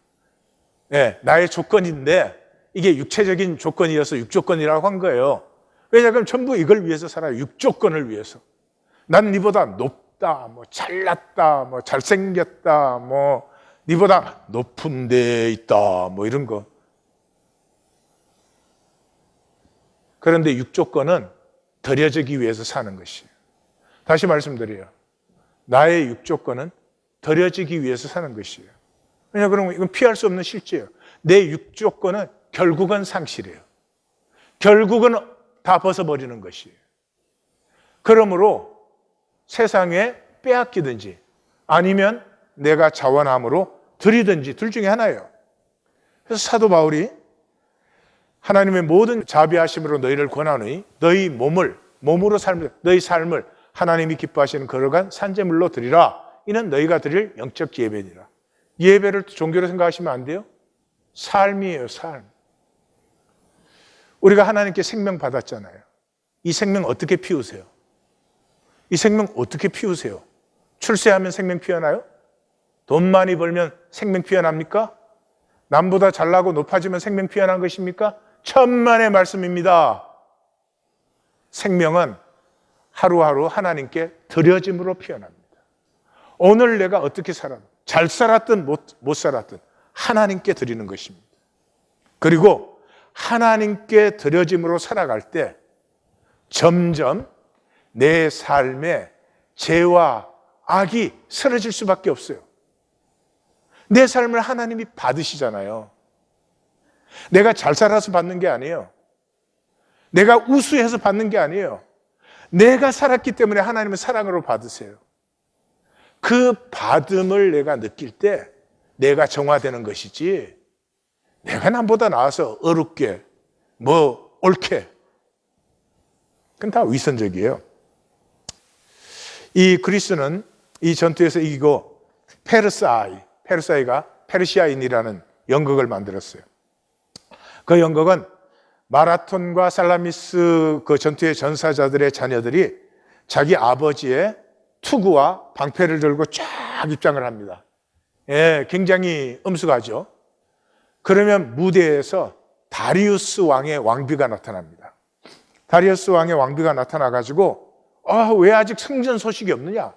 네, 나의 조건인데 이게 육체적인 조건이어서 육조건이라고 한 거예요. 왜냐하면 전부 이걸 위해서 살아요. 육조건을 위해서. 난 니보다 높다, 뭐 잘났다, 뭐 잘생겼다, 뭐 니보다 높은 데 있다, 뭐 이런 거. 그런데 육조건은 더뎌지기 위해서 사는 것이에요. 다시 말씀드려요. 나의 육조건은 더뎌지기 위해서 사는 것이에요. 왜냐하면 이건 피할 수 없는 실제예요. 내 육조건은 결국은 상실이에요. 결국은 다 벗어버리는 것이에요. 그러므로 세상에 빼앗기든지 아니면 내가 자원함으로 드리든지 둘 중에 하나예요. 그래서 사도 바울이 하나님의 모든 자비하심으로 너희를 권하노니 너희 몸으로 너희 삶을 하나님이 기뻐하시는 거룩한 산제물로 드리라. 이는 너희가 드릴 영적 예배니라. 예배를 종교로 생각하시면 안 돼요. 삶이에요, 삶. 우리가 하나님께 생명 받았잖아요. 이 생명 어떻게 피우세요? 이 생명 어떻게 피우세요? 출세하면 생명 피어나요? 돈 많이 벌면 생명 피어납니까? 남보다 잘나고 높아지면 생명 피어난 것입니까? 천만의 말씀입니다. 생명은 하루하루 하나님께 드려짐으로 피어납니다. 오늘 내가 어떻게 살았든, 잘 살았든 못 살았든 하나님께 드리는 것입니다. 그리고 하나님께 드려짐으로 살아갈 때 점점 내 삶에 죄와 악이 사라질 수밖에 없어요. 내 삶을 하나님이 받으시잖아요. 내가 잘 살아서 받는 게 아니에요. 내가 우수해서 받는 게 아니에요. 내가 살았기 때문에 하나님은 사랑으로 받으세요. 그 받음을 내가 느낄 때 내가 정화되는 것이지, 내가 남보다 나아서 어렵게 뭐 옳게, 그건 다 위선적이에요. 이 그리스는 이 전투에서 이기고 페르사이가 페르시아인이라는 연극을 만들었어요. 그 연극은 마라톤과 살라미스 그 전투의 전사자들의 자녀들이 자기 아버지의 투구와 방패를 들고 쫙 입장을 합니다. 예, 굉장히 엄숙하죠. 그러면 무대에서 다리우스 왕의 왕비가 나타납니다. 다리우스 왕의 왕비가 나타나가지고 왜 아직 승전 소식이 없느냐?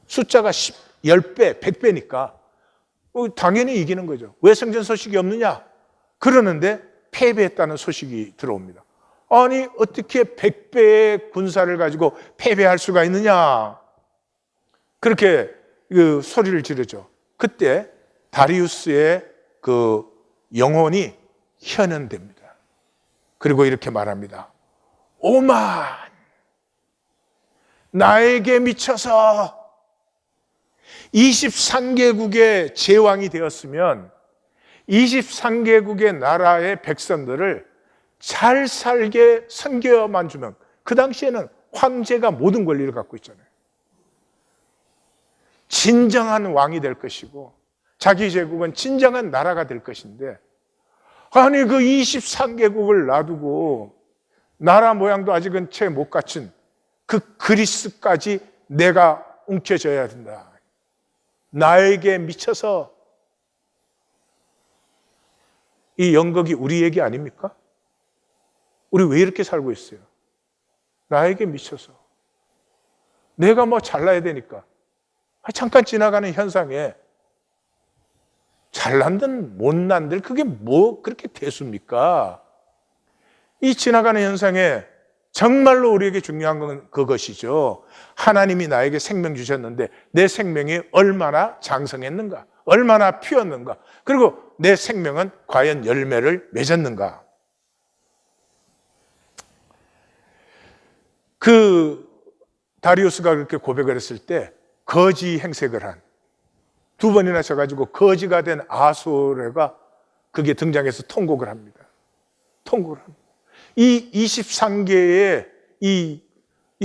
숫자가 10배, 100배니까 당연히 이기는 거죠. 왜 승전 소식이 없느냐? 그러는데 패배했다는 소식이 들어옵니다. 아니 어떻게 100배의 군사를 가지고 패배할 수가 있느냐? 그렇게 그 소리를 지르죠. 그때 다리우스의 그 영혼이 현현됩니다. 그리고 이렇게 말합니다. 오만, 나에게 미쳐서 23개국의 제왕이 되었으면 23개국의 나라의 백성들을 잘 살게 섬겨만 주면, 그 당시에는 황제가 모든 권리를 갖고 있잖아요. 진정한 왕이 될 것이고 자기 제국은 진정한 나라가 될 것인데, 아니 그 23개국을 놔두고 나라 모양도 아직은 채 못 갖춘 그 그리스까지 내가 움켜져야 된다. 나에게 미쳐서. 이 연극이 우리 얘기 아닙니까? 우리 왜 이렇게 살고 있어요? 나에게 미쳐서. 내가 뭐 잘나야 되니까. 잠깐 지나가는 현상에 잘난들 못난들 그게 뭐 그렇게 대수입니까? 이 지나가는 현상에 정말로 우리에게 중요한 건 그것이죠. 하나님이 나에게 생명 주셨는데 내 생명이 얼마나 장성했는가, 얼마나 피었는가, 그리고 내 생명은 과연 열매를 맺었는가. 그 다리우스가 그렇게 고백을 했을 때 거지 행색을 한, 2번이나 져가지고 거지가 된 아수레가 그게 등장해서 통곡을 합니다. 통곡을 합니다. 이 23개의 이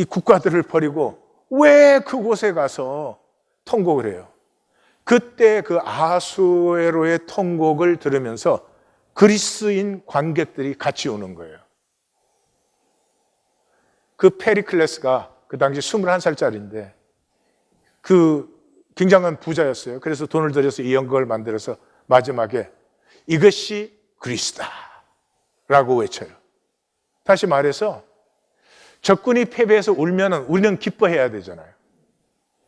국가들을 버리고 왜 그곳에 가서 통곡을 해요? 그때 그 아수에로의 통곡을 들으면서 그리스인 관객들이 같이 우는 거예요. 그 페리클레스가 그 당시 21살짜리인데 그 굉장한 부자였어요. 그래서 돈을 들여서 이 연극을 만들어서 마지막에 이것이 그리스다 라고 외쳐요. 다시 말해서 적군이 패배해서 울면 우리는 기뻐해야 되잖아요.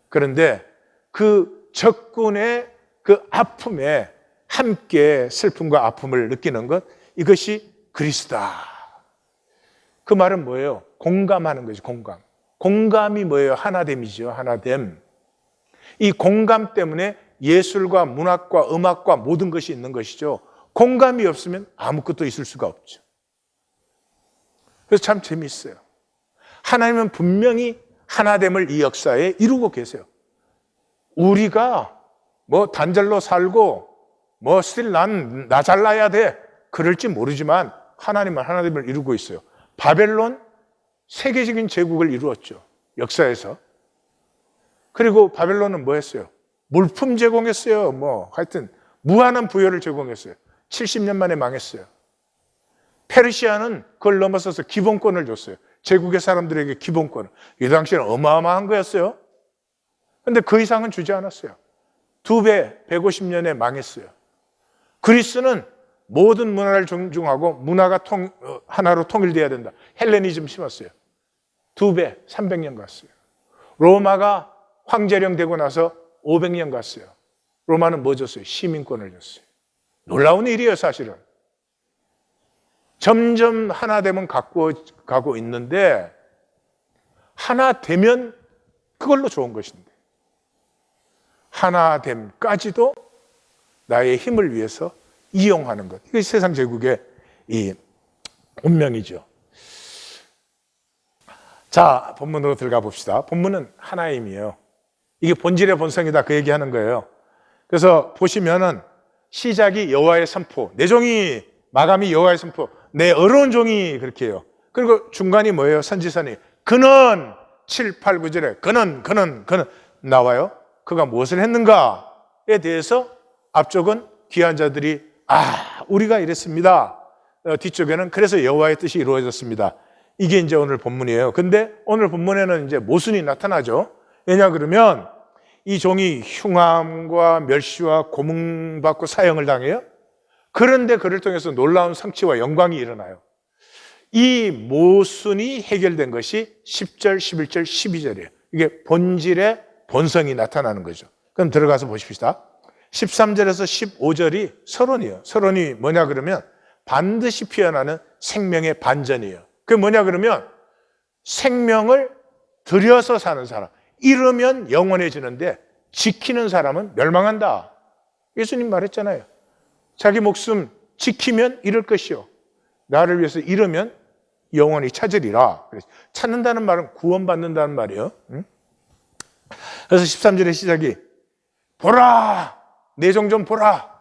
그런데 그 적군의 그 아픔에 함께 슬픔과 아픔을 느끼는 것, 이것이 그리스다. 그 말은 뭐예요? 공감하는 거죠. 공감. 공감이 뭐예요? 하나됨이죠. 하나됨. 이 공감 때문에 예술과 문학과 음악과 모든 것이 있는 것이죠. 공감이 없으면 아무것도 있을 수가 없죠. 그래서 참 재미있어요. 하나님은 분명히 하나됨을 이 역사에 이루고 계세요. 우리가 뭐 단절로 살고 뭐 스틸 나 잘나야 돼 그럴지 모르지만 하나님은 하나됨을 이루고 있어요. 바벨론 세계적인 제국을 이루었죠. 역사에서. 그리고 바벨론은 뭐 했어요? 물품 제공했어요. 뭐 하여튼 무한한 부여를 제공했어요. 70년 만에 망했어요. 페르시아는 그걸 넘어서서 기본권을 줬어요. 제국의 사람들에게 기본권을. 이 당시에는 어마어마한 거였어요. 그런데 그 이상은 주지 않았어요. 2배, 150년에 망했어요. 그리스는 모든 문화를 존중하고 문화가 하나로 통일돼야 된다. 헬레니즘 심었어요. 2배, 300년 갔어요. 로마가 황제령 되고 나서 500년 갔어요. 로마는 뭐 줬어요? 시민권을 줬어요. 놀라운 일이에요, 사실은. 점점 하나 되면 갖고 가고 있는데 하나 되면 그걸로 좋은 것인데 하나됨까지도 나의 힘을 위해서 이용하는 것. 이게 세상 제국의 이 운명이죠. 자, 본문으로 들어가 봅시다. 본문은 하나임이에요. 이게 본질의 본성이다 그 얘기하는 거예요. 그래서 보시면은 시작이 여호와의 선포, 내 종이, 마감이 여호와의 선포, 내 어려운 종이, 그렇게 해요. 그리고 중간이 뭐예요? 선지선이. 그는 7, 8, 9절에 그는 나와요. 그가 무엇을 했는가에 대해서 앞쪽은 귀한 자들이 우리가 이랬습니다. 뒤쪽에는 그래서 여호와의 뜻이 이루어졌습니다. 이게 이제 오늘 본문이에요. 근데 오늘 본문에는 이제 모순이 나타나죠. 왜냐 그러면 이 종이 흉함과 멸시와 고문받고 사형을 당해요. 그런데 그를 통해서 놀라운 성취와 영광이 일어나요. 이 모순이 해결된 것이 10절, 11절, 12절이에요. 이게 본질의 본성이 나타나는 거죠. 그럼 들어가서 보십시다. 13절에서 15절이 서론이에요. 서론이 뭐냐 그러면 반드시 피어나는 생명의 반전이에요. 그게 뭐냐 그러면 생명을 들여서 사는 사람, 이러면 영원해지는데 지키는 사람은 멸망한다. 예수님 말했잖아요. 자기 목숨 지키면 잃을 것이요, 나를 위해서 잃으면 영원히 찾으리라. 찾는다는 말은 구원받는다는 말이에요. 그래서 13절의 시작이 보라, 내 종 좀 보라.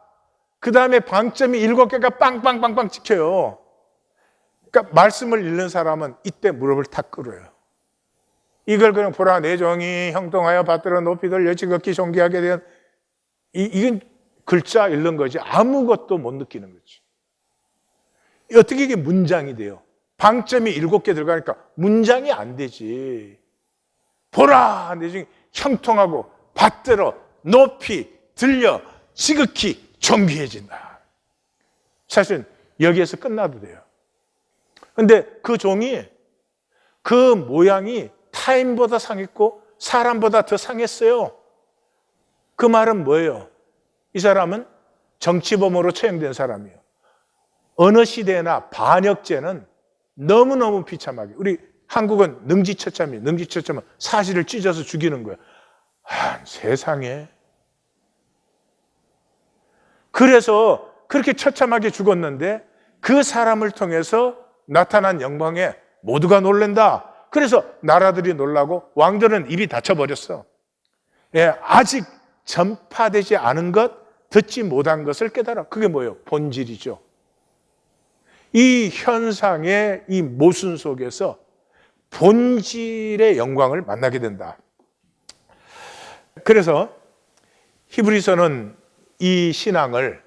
그 다음에 방점이 7개가 빵빵빵빵 찍혀요. 그러니까 말씀을 읽는 사람은 이때 무릎을 탁 꿇어요. 이걸 그냥 보라, 내 종이 형통하여 받들어 높이 들려 지극히 존귀하게 된, 이건 글자 읽는 거지 아무것도 못 느끼는 거지. 어떻게 이게 문장이 돼요? 방점이 7개 들어가니까 문장이 안 되지. 보라, 내 종이 형통하고 받들어 높이 들려 지극히 존귀해진다. 사실은 여기에서 끝나도 돼요. 근데 그 종이, 그 모양이 타인보다 상했고 사람보다 더 상했어요. 그 말은 뭐예요? 이 사람은 정치범으로 처형된 사람이에요. 어느 시대나 반역죄는 너무너무 비참하게, 우리 한국은 능지처참이에요. 능지처참은 사실을 찢어서 죽이는 거예요. 세상에. 그래서 그렇게 처참하게 죽었는데 그 사람을 통해서 나타난 영광에 모두가 놀란다. 그래서 나라들이 놀라고 왕들은 입이 닫혀버렸어. 아직 전파되지 않은 것, 듣지 못한 것을 깨달아. 그게 뭐예요? 본질이죠. 이 현상의 이 모순 속에서 본질의 영광을 만나게 된다. 그래서 히브리서는 이 신앙을,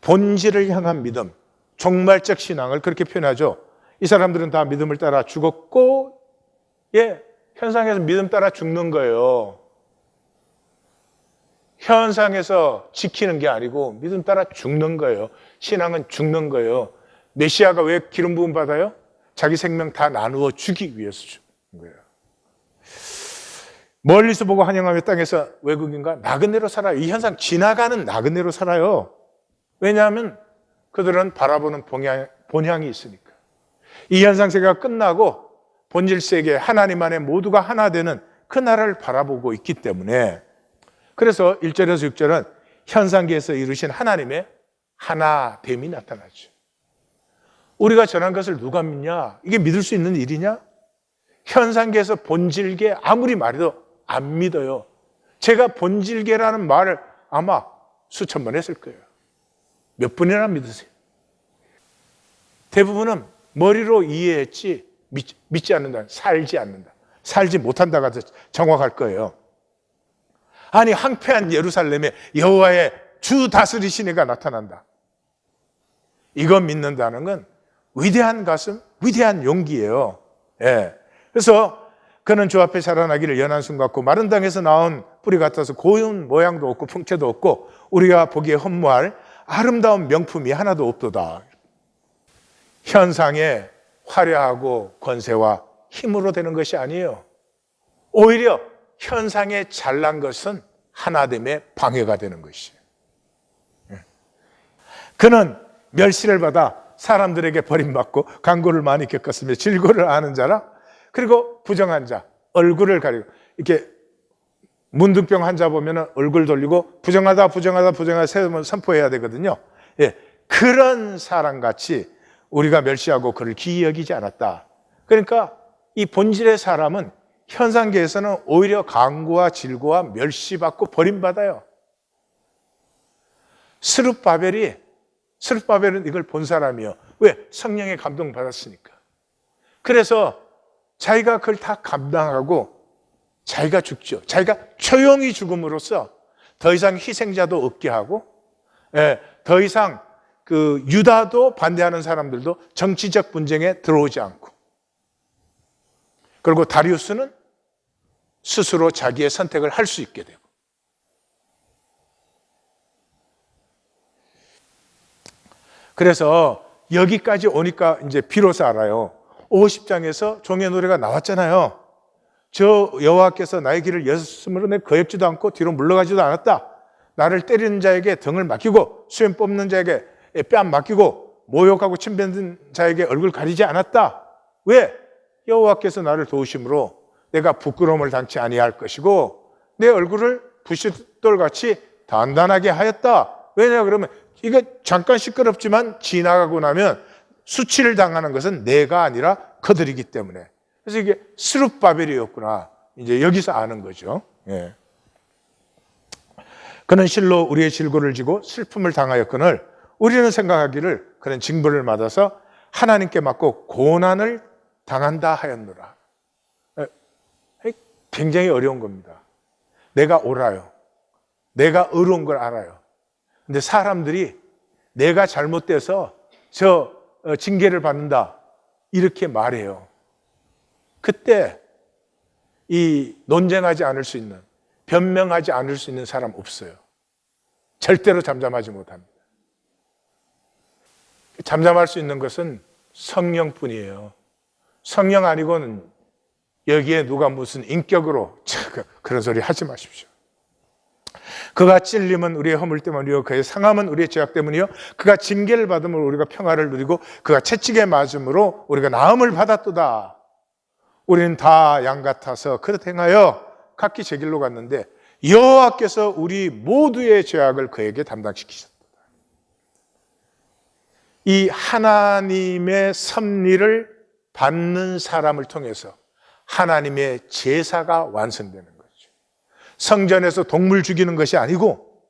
본질을 향한 믿음, 종말적 신앙을 그렇게 표현하죠. 이 사람들은 다 믿음을 따라 죽었고, 현상에서 믿음 따라 죽는 거예요. 현상에서 지키는 게 아니고 믿음 따라 죽는 거예요. 신앙은 죽는 거예요. 메시아가 왜 기름 부음 받아요? 자기 생명 다 나누어 주기 위해서 죽는 거예요. 멀리서 보고 환영하며 땅에서 외국인과 나그네로 살아요. 이 현상 지나가는 나그네로 살아요. 왜냐하면 그들은 바라보는 본향이 있으니까. 이 현상 세계가 끝나고 본질 세계, 하나님 안에 모두가 하나 되는 그 나라를 바라보고 있기 때문에, 그래서 1절에서 6절은 현상계에서 이루신 하나님의 하나됨이 나타나죠. 우리가 전한 것을 누가 믿냐? 이게 믿을 수 있는 일이냐? 현상계에서 본질계 아무리 말해도 안 믿어요. 제가 본질계라는 말을 아마 수천 번 했을 거예요. 몇 분이나 믿으세요? 대부분은 머리로 이해했지 믿지 않는다, 살지 않는다, 살지 못한다가 더 정확할 거예요. 아니, 황폐한 예루살렘에 여호와의 주 다스리신 이가 나타난다. 이거 믿는다는 건 위대한 가슴, 위대한 용기예요. 그래서 그는 주 앞에 자라나기를 연한 순 같고 마른 땅에서 나온 뿌리 같아서 고운 모양도 없고 풍채도 없고 우리가 보기에 흠모할 아름다운 명품이 하나도 없도다. 현상의 화려하고 권세와 힘으로 되는 것이 아니에요. 오히려 현상에 잘난 것은 하나됨의 방해가 되는 것이에요. 그는 멸시를 받아 사람들에게 버림받고 간고를 많이 겪었으며 질고를 아는 자라. 그리고 부정한 자, 얼굴을 가리고, 이렇게 문둥병 환자 보면 얼굴 돌리고 부정하다 세 번 선포해야 되거든요. 그런 사람같이 우리가 멸시하고 그를 기이 여기지 않았다. 그러니까 이 본질의 사람은 현상계에서는 오히려 강구와 질고와 멸시받고 버림받아요. 스룹바벨은 이걸 본 사람이에요. 왜? 성령의 감동 받았으니까. 그래서 자기가 그걸 다 감당하고 자기가 죽죠. 자기가 조용히 죽음으로써 더 이상 희생자도 없게 하고, 더 이상 그 유다도 반대하는 사람들도 정치적 분쟁에 들어오지 않고, 그리고 다리우스는 스스로 자기의 선택을 할 수 있게 되고. 그래서 여기까지 오니까 이제 비로소 알아요. 50장에서 종의 노래가 나왔잖아요. 저 여호와께서 나의 길을 여섯으로 내 거역지도 않고 뒤로 물러가지도 않았다. 나를 때리는 자에게 등을 맡기고 수염 뽑는 자에게 뺨 맡기고 모욕하고 침뱉는 자에게 얼굴 가리지 않았다. 왜? 여호와께서 나를 도우심으로 내가 부끄러움을 당치 아니할 것이고 내 얼굴을 부싯돌같이 단단하게 하였다. 왜냐 그러면 이게 잠깐 시끄럽지만 지나가고 나면 수치를 당하는 것은 내가 아니라 그들이기 때문에. 그래서 이게 스룹바벨이었구나. 이제 여기서 아는 거죠. 예. 그는 실로 우리의 질고를 지고 슬픔을 당하였거늘 우리는 생각하기를 그는 징벌을 받아서 하나님께 맞고 고난을 당한다 하였노라. 굉장히 어려운 겁니다. 내가 옳아요. 내가 의로운 걸 알아요. 근데 사람들이 내가 잘못돼서 저 징계를 받는다 이렇게 말해요. 그때 이 논쟁하지 않을 수 있는, 변명하지 않을 수 있는 사람 없어요. 절대로 잠잠하지 못합니다. 잠잠할 수 있는 것은 성령뿐이에요. 성령 아니고는 여기에 누가 무슨 인격으로 그런 소리 하지 마십시오. 그가 찔림은 우리의 허물 때문이요 그의 상함은 우리의 죄악 때문이요 그가 징계를 받음으로 우리가 평화를 누리고 그가 채찍에 맞음으로 우리가 나음을 받았도다. 우리는 다 양 같아서 그릇 행하여 각기 제 길로 갔는데 여호와께서 우리 모두의 죄악을 그에게 담당시키셨다. 이 하나님의 섭리를 받는 사람을 통해서 하나님의 제사가 완성되는 거죠. 성전에서 동물 죽이는 것이 아니고,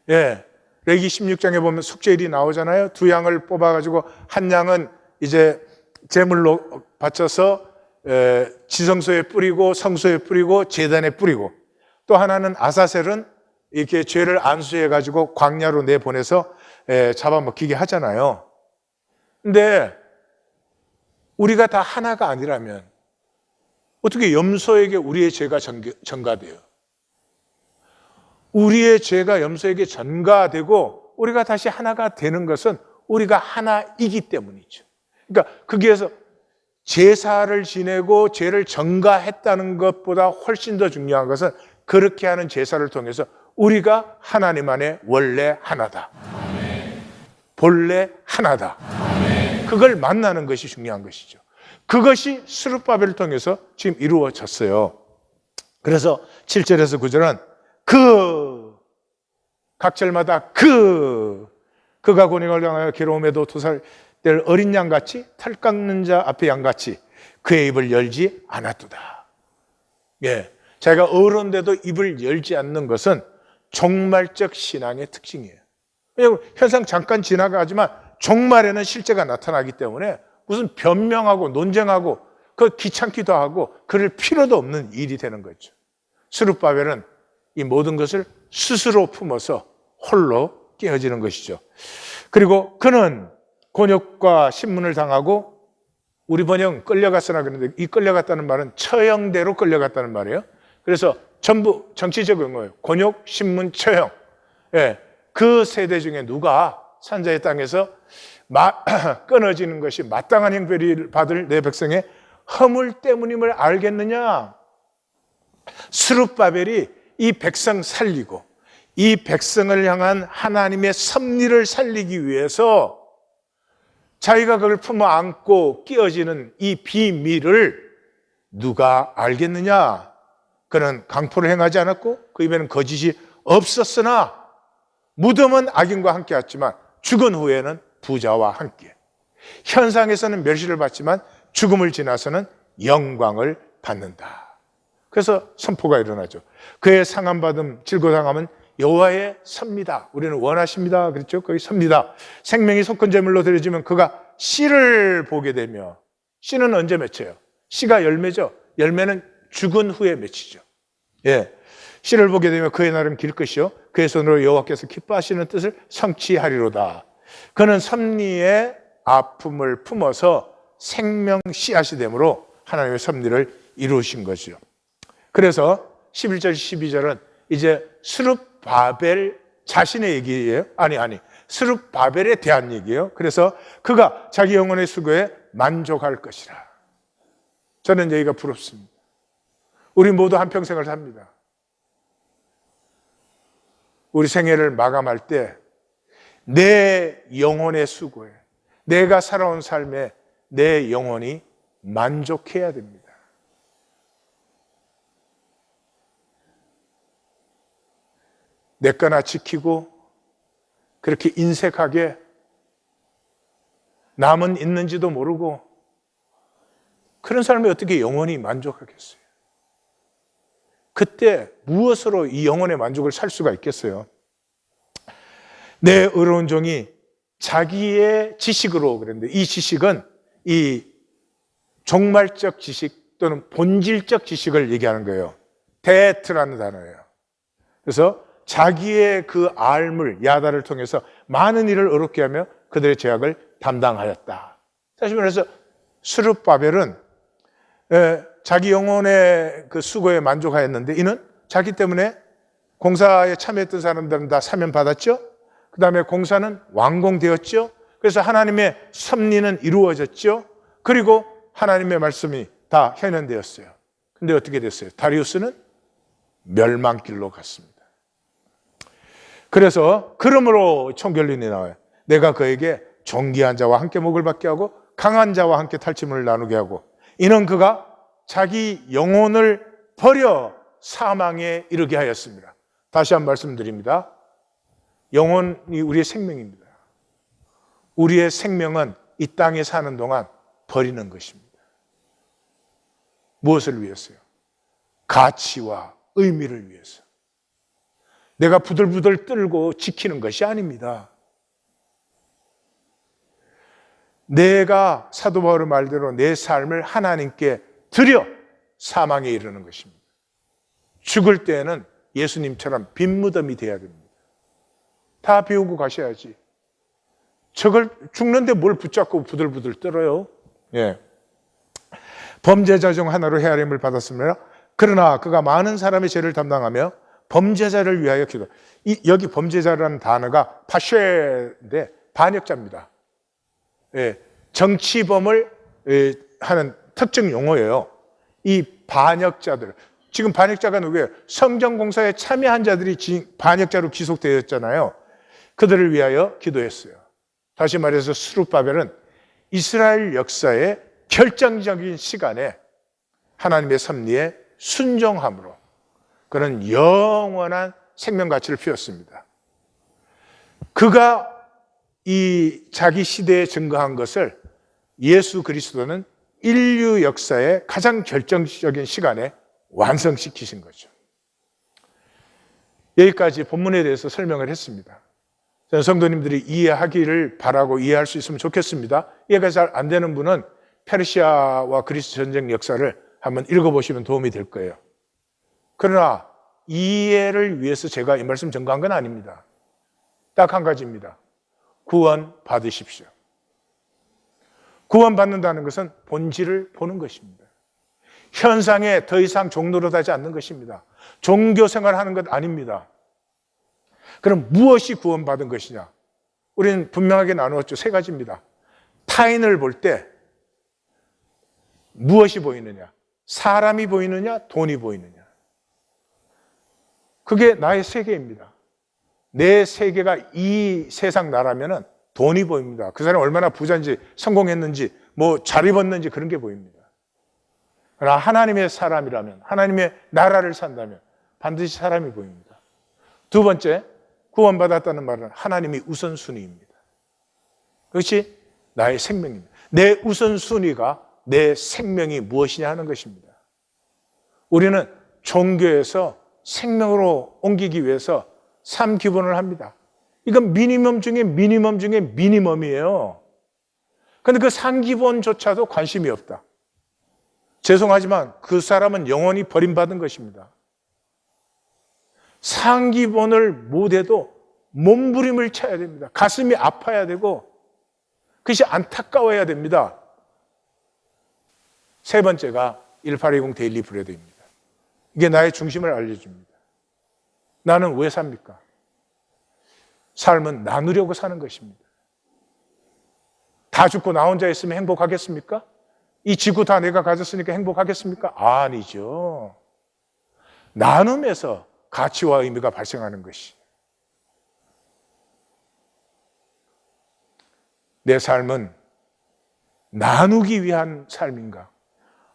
레기 16장에 보면 속죄일이 나오잖아요. 두 양을 뽑아가지고 한 양은 이제 제물로 바쳐서 지성소에 뿌리고 성소에 뿌리고 제단에 뿌리고, 또 하나는 아사셀은 이렇게 죄를 안수해가지고 광야로 내보내서 잡아먹히게 하잖아요. 근데 우리가 다 하나가 아니라면 어떻게 염소에게 우리의 죄가 전가돼요? 우리의 죄가 염소에게 전가되고 우리가 다시 하나가 되는 것은 우리가 하나이기 때문이죠. 그러니까 거기에서 제사를 지내고 죄를 전가했다는 것보다 훨씬 더 중요한 것은 그렇게 하는 제사를 통해서 우리가 하나님 안에 원래 하나다. 본래 하나다. 그걸 만나는 것이 중요한 것이죠. 그것이 스룹바벨을 통해서 지금 이루어졌어요. 그래서 7절에서 9절은 각 절마다 그가 고난을 당하여 괴로움에도 도살될 어린 양같이 털 깎는 자 앞에 양같이 그의 입을 열지 않았도다. 자기가 어른데도 입을 열지 않는 것은 종말적 신앙의 특징이에요. 왜냐하면 현상 잠깐 지나가지만 종말에는 실제가 나타나기 때문에 무슨 변명하고 논쟁하고 그 귀찮기도 하고 그럴 필요도 없는 일이 되는 거죠. 스룹바벨은 이 모든 것을 스스로 품어서 홀로 깨어지는 것이죠. 그리고 그는 곤욕과 신문을 당하고, 우리 번역은 끌려갔으나 그러는데 이 끌려갔다는 말은 처형대로 끌려갔다는 말이에요. 그래서 전부 정치적 의미예요. 곤욕, 신문, 처형. 그 세대 중에 누가 산자의 땅에서 끊어지는 것이 마땅한 형벌을 받을 내 백성의 허물 때문임을 알겠느냐? 스룹바벨이 이 백성 살리고 이 백성을 향한 하나님의 섭리를 살리기 위해서 자기가 그걸 품어 안고 끼어지는 이 비밀을 누가 알겠느냐? 그는 강포를 행하지 않았고 그 입에는 거짓이 없었으나 무덤은 악인과 함께 왔지만 죽은 후에는 부자와 함께. 현상에서는 멸시를 받지만 죽음을 지나서는 영광을 받는다. 그래서 선포가 일어나죠. 그의 상함받음, 질고당함은 여호와의 섭니다. 우리는 원하십니다. 그랬죠? 거기 섭니다. 생명이 속건 제물로 드려지면 그가 씨를 보게 되며, 씨는 언제 맺혀요? 씨가 열매죠. 열매는 죽은 후에 맺히죠. 예. 씨를 보게 되면 그의 날은 길 것이요 그의 손으로 여호와께서 기뻐하시는 뜻을 성취하리로다. 그는 섭리의 아픔을 품어서 생명 씨앗이 되므로 하나님의 섭리를 이루신 거죠. 그래서 11절 12절은 이제 스룹바벨 자신의 얘기예요. 아니 스룹바벨에 대한 얘기예요. 그래서 그가 자기 영혼의 수고에 만족할 것이라. 저는 여기가 부럽습니다. 우리 모두 한평생을 삽니다. 우리 생애를 마감할 때 내 영혼의 수고에, 내가 살아온 삶에 내 영혼이 만족해야 됩니다. 내 거나 지키고 그렇게 인색하게 남은 있는지도 모르고 그런 사람이 어떻게 영원히 만족하겠어요? 그때 무엇으로 이 영혼의 만족을 살 수가 있겠어요? 내 의로운 종이 자기의 지식으로 그랬는데 이 지식은 이 종말적 지식 또는 본질적 지식을 얘기하는 거예요. 데트라는 단어예요. 그래서 자기의 그 알물, 야다를 통해서 많은 일을 어렵게 하며 그들의 죄악을 담당하였다. 다시 말해서 스룹바벨은 자기 영혼의 그 수고에 만족하였는데 이는 자기 때문에 공사에 참여했던 사람들은 다 사면 받았죠. 그 다음에 공사는 완공되었죠. 그래서 하나님의 섭리는 이루어졌죠. 그리고 하나님의 말씀이 다 현현되었어요. 근데 어떻게 됐어요? 다리우스는 멸망길로 갔습니다. 그래서 그러므로 총결론이 나와요. 내가 그에게 존귀한 자와 함께 목을 받게 하고 강한 자와 함께 탈취물을 나누게 하고 이는 그가 자기 영혼을 버려 사망에 이르게 하였습니다. 다시 한 번 말씀드립니다. 영혼이 우리의 생명입니다. 우리의 생명은 이 땅에 사는 동안 버리는 것입니다. 무엇을 위해서요? 가치와 의미를 위해서. 내가 부들부들 떨고 지키는 것이 아닙니다. 내가 사도 바울의 말대로 내 삶을 하나님께 드려 사망에 이르는 것입니다. 죽을 때에는 예수님처럼 빈 무덤이 돼야 됩니다. 다 비우고 가셔야지. 저걸 죽는데 뭘 붙잡고 부들부들 떨어요? 예. 범죄자 중 하나로 헤아림을 받았습니다. 그러나 그가 많은 사람의 죄를 담당하며 범죄자를 위하여 기도. 여기 범죄자라는 단어가 파쉐인데 반역자입니다. 예. 정치범을 하는 특정 용어예요. 이 반역자들. 지금 반역자가 누구예요? 성전공사에 참여한 자들이 반역자로 기속되었잖아요. 그들을 위하여 기도했어요. 다시 말해서 스룹바벨은 이스라엘 역사의 결정적인 시간에 하나님의 섭리에 순종함으로 그는 영원한 생명 가치를 피웠습니다. 그가 이 자기 시대에 증거한 것을 예수 그리스도는 인류 역사의 가장 결정적인 시간에 완성시키신 거죠. 여기까지 본문에 대해서 설명을 했습니다. 저는 성도님들이 이해하기를 바라고 이해할 수 있으면 좋겠습니다. 이해가 잘 안 되는 분은 페르시아와 그리스 전쟁 역사를 한번 읽어보시면 도움이 될 거예요. 그러나 이해를 위해서 제가 이 말씀 전가한 건 아닙니다. 딱 한 가지입니다. 구원 받으십시오. 구원 받는다는 것은 본질을 보는 것입니다. 현상에 더 이상 종노릇하지 않는 것입니다. 종교 생활하는 것 아닙니다. 그럼 무엇이 구원받은 것이냐? 우리는 분명하게 나누었죠. 세 가지입니다. 타인을 볼 때 무엇이 보이느냐? 사람이 보이느냐? 돈이 보이느냐? 그게 나의 세계입니다. 내 세계가 이 세상 나라면은 돈이 보입니다. 그 사람이 얼마나 부자인지, 성공했는지, 뭐 잘 입었는지 그런 게 보입니다. 그러나 하나님의 사람이라면, 하나님의 나라를 산다면 반드시 사람이 보입니다. 두 번째, 구원받았다는 말은 하나님이 우선순위입니다. 그것이 나의 생명입니다. 내 우선순위가 내 생명이 무엇이냐 하는 것입니다. 우리는 종교에서 생명으로 옮기기 위해서 3기본을 합니다. 이건 미니멈 중에 미니멈 중에 미니멈이에요. 그런데 그 3기본조차도 관심이 없다. 죄송하지만 그 사람은 영원히 버림받은 것입니다. 상기본을 못해도 몸부림을 쳐야 됩니다. 가슴이 아파야 되고 그것이 안타까워야 됩니다. 세 번째가 1820 데일리 브레드입니다. 이게 나의 중심을 알려줍니다. 나는 왜 삽니까? 삶은 나누려고 사는 것입니다. 다 죽고 나 혼자 있으면 행복하겠습니까? 이 지구 다 내가 가졌으니까 행복하겠습니까? 아니죠. 나눔에서 가치와 의미가 발생하는 것이. 내 삶은 나누기 위한 삶인가?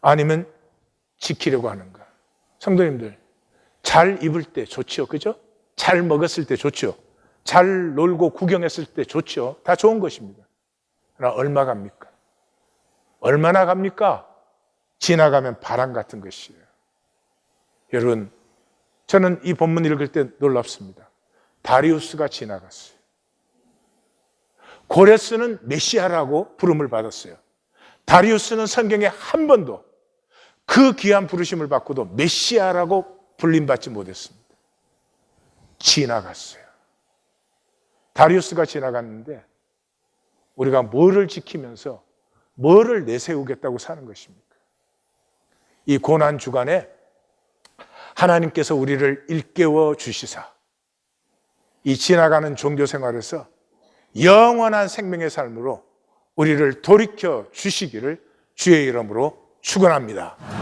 아니면 지키려고 하는가? 성도님들, 잘 입을 때 좋지요, 그죠? 잘 먹었을 때 좋지요. 잘 놀고 구경했을 때 좋지요. 다 좋은 것입니다. 그러나 얼마 갑니까? 얼마나 갑니까? 지나가면 바람 같은 것이에요. 여러분, 저는 이 본문 읽을 때 놀랍습니다. 다리우스가 지나갔어요. 고레스는 메시아라고 부름을 받았어요. 다리우스는 성경에 한 번도 그 귀한 부르심을 받고도 메시아라고 불림받지 못했습니다. 지나갔어요. 다리우스가 지나갔는데 우리가 뭐를 지키면서 뭐를 내세우겠다고 사는 것입니까? 이 고난 주간에 하나님께서 우리를 일깨워 주시사 이 지나가는 종교 생활에서 영원한 생명의 삶으로 우리를 돌이켜 주시기를 주의 이름으로 축원합니다.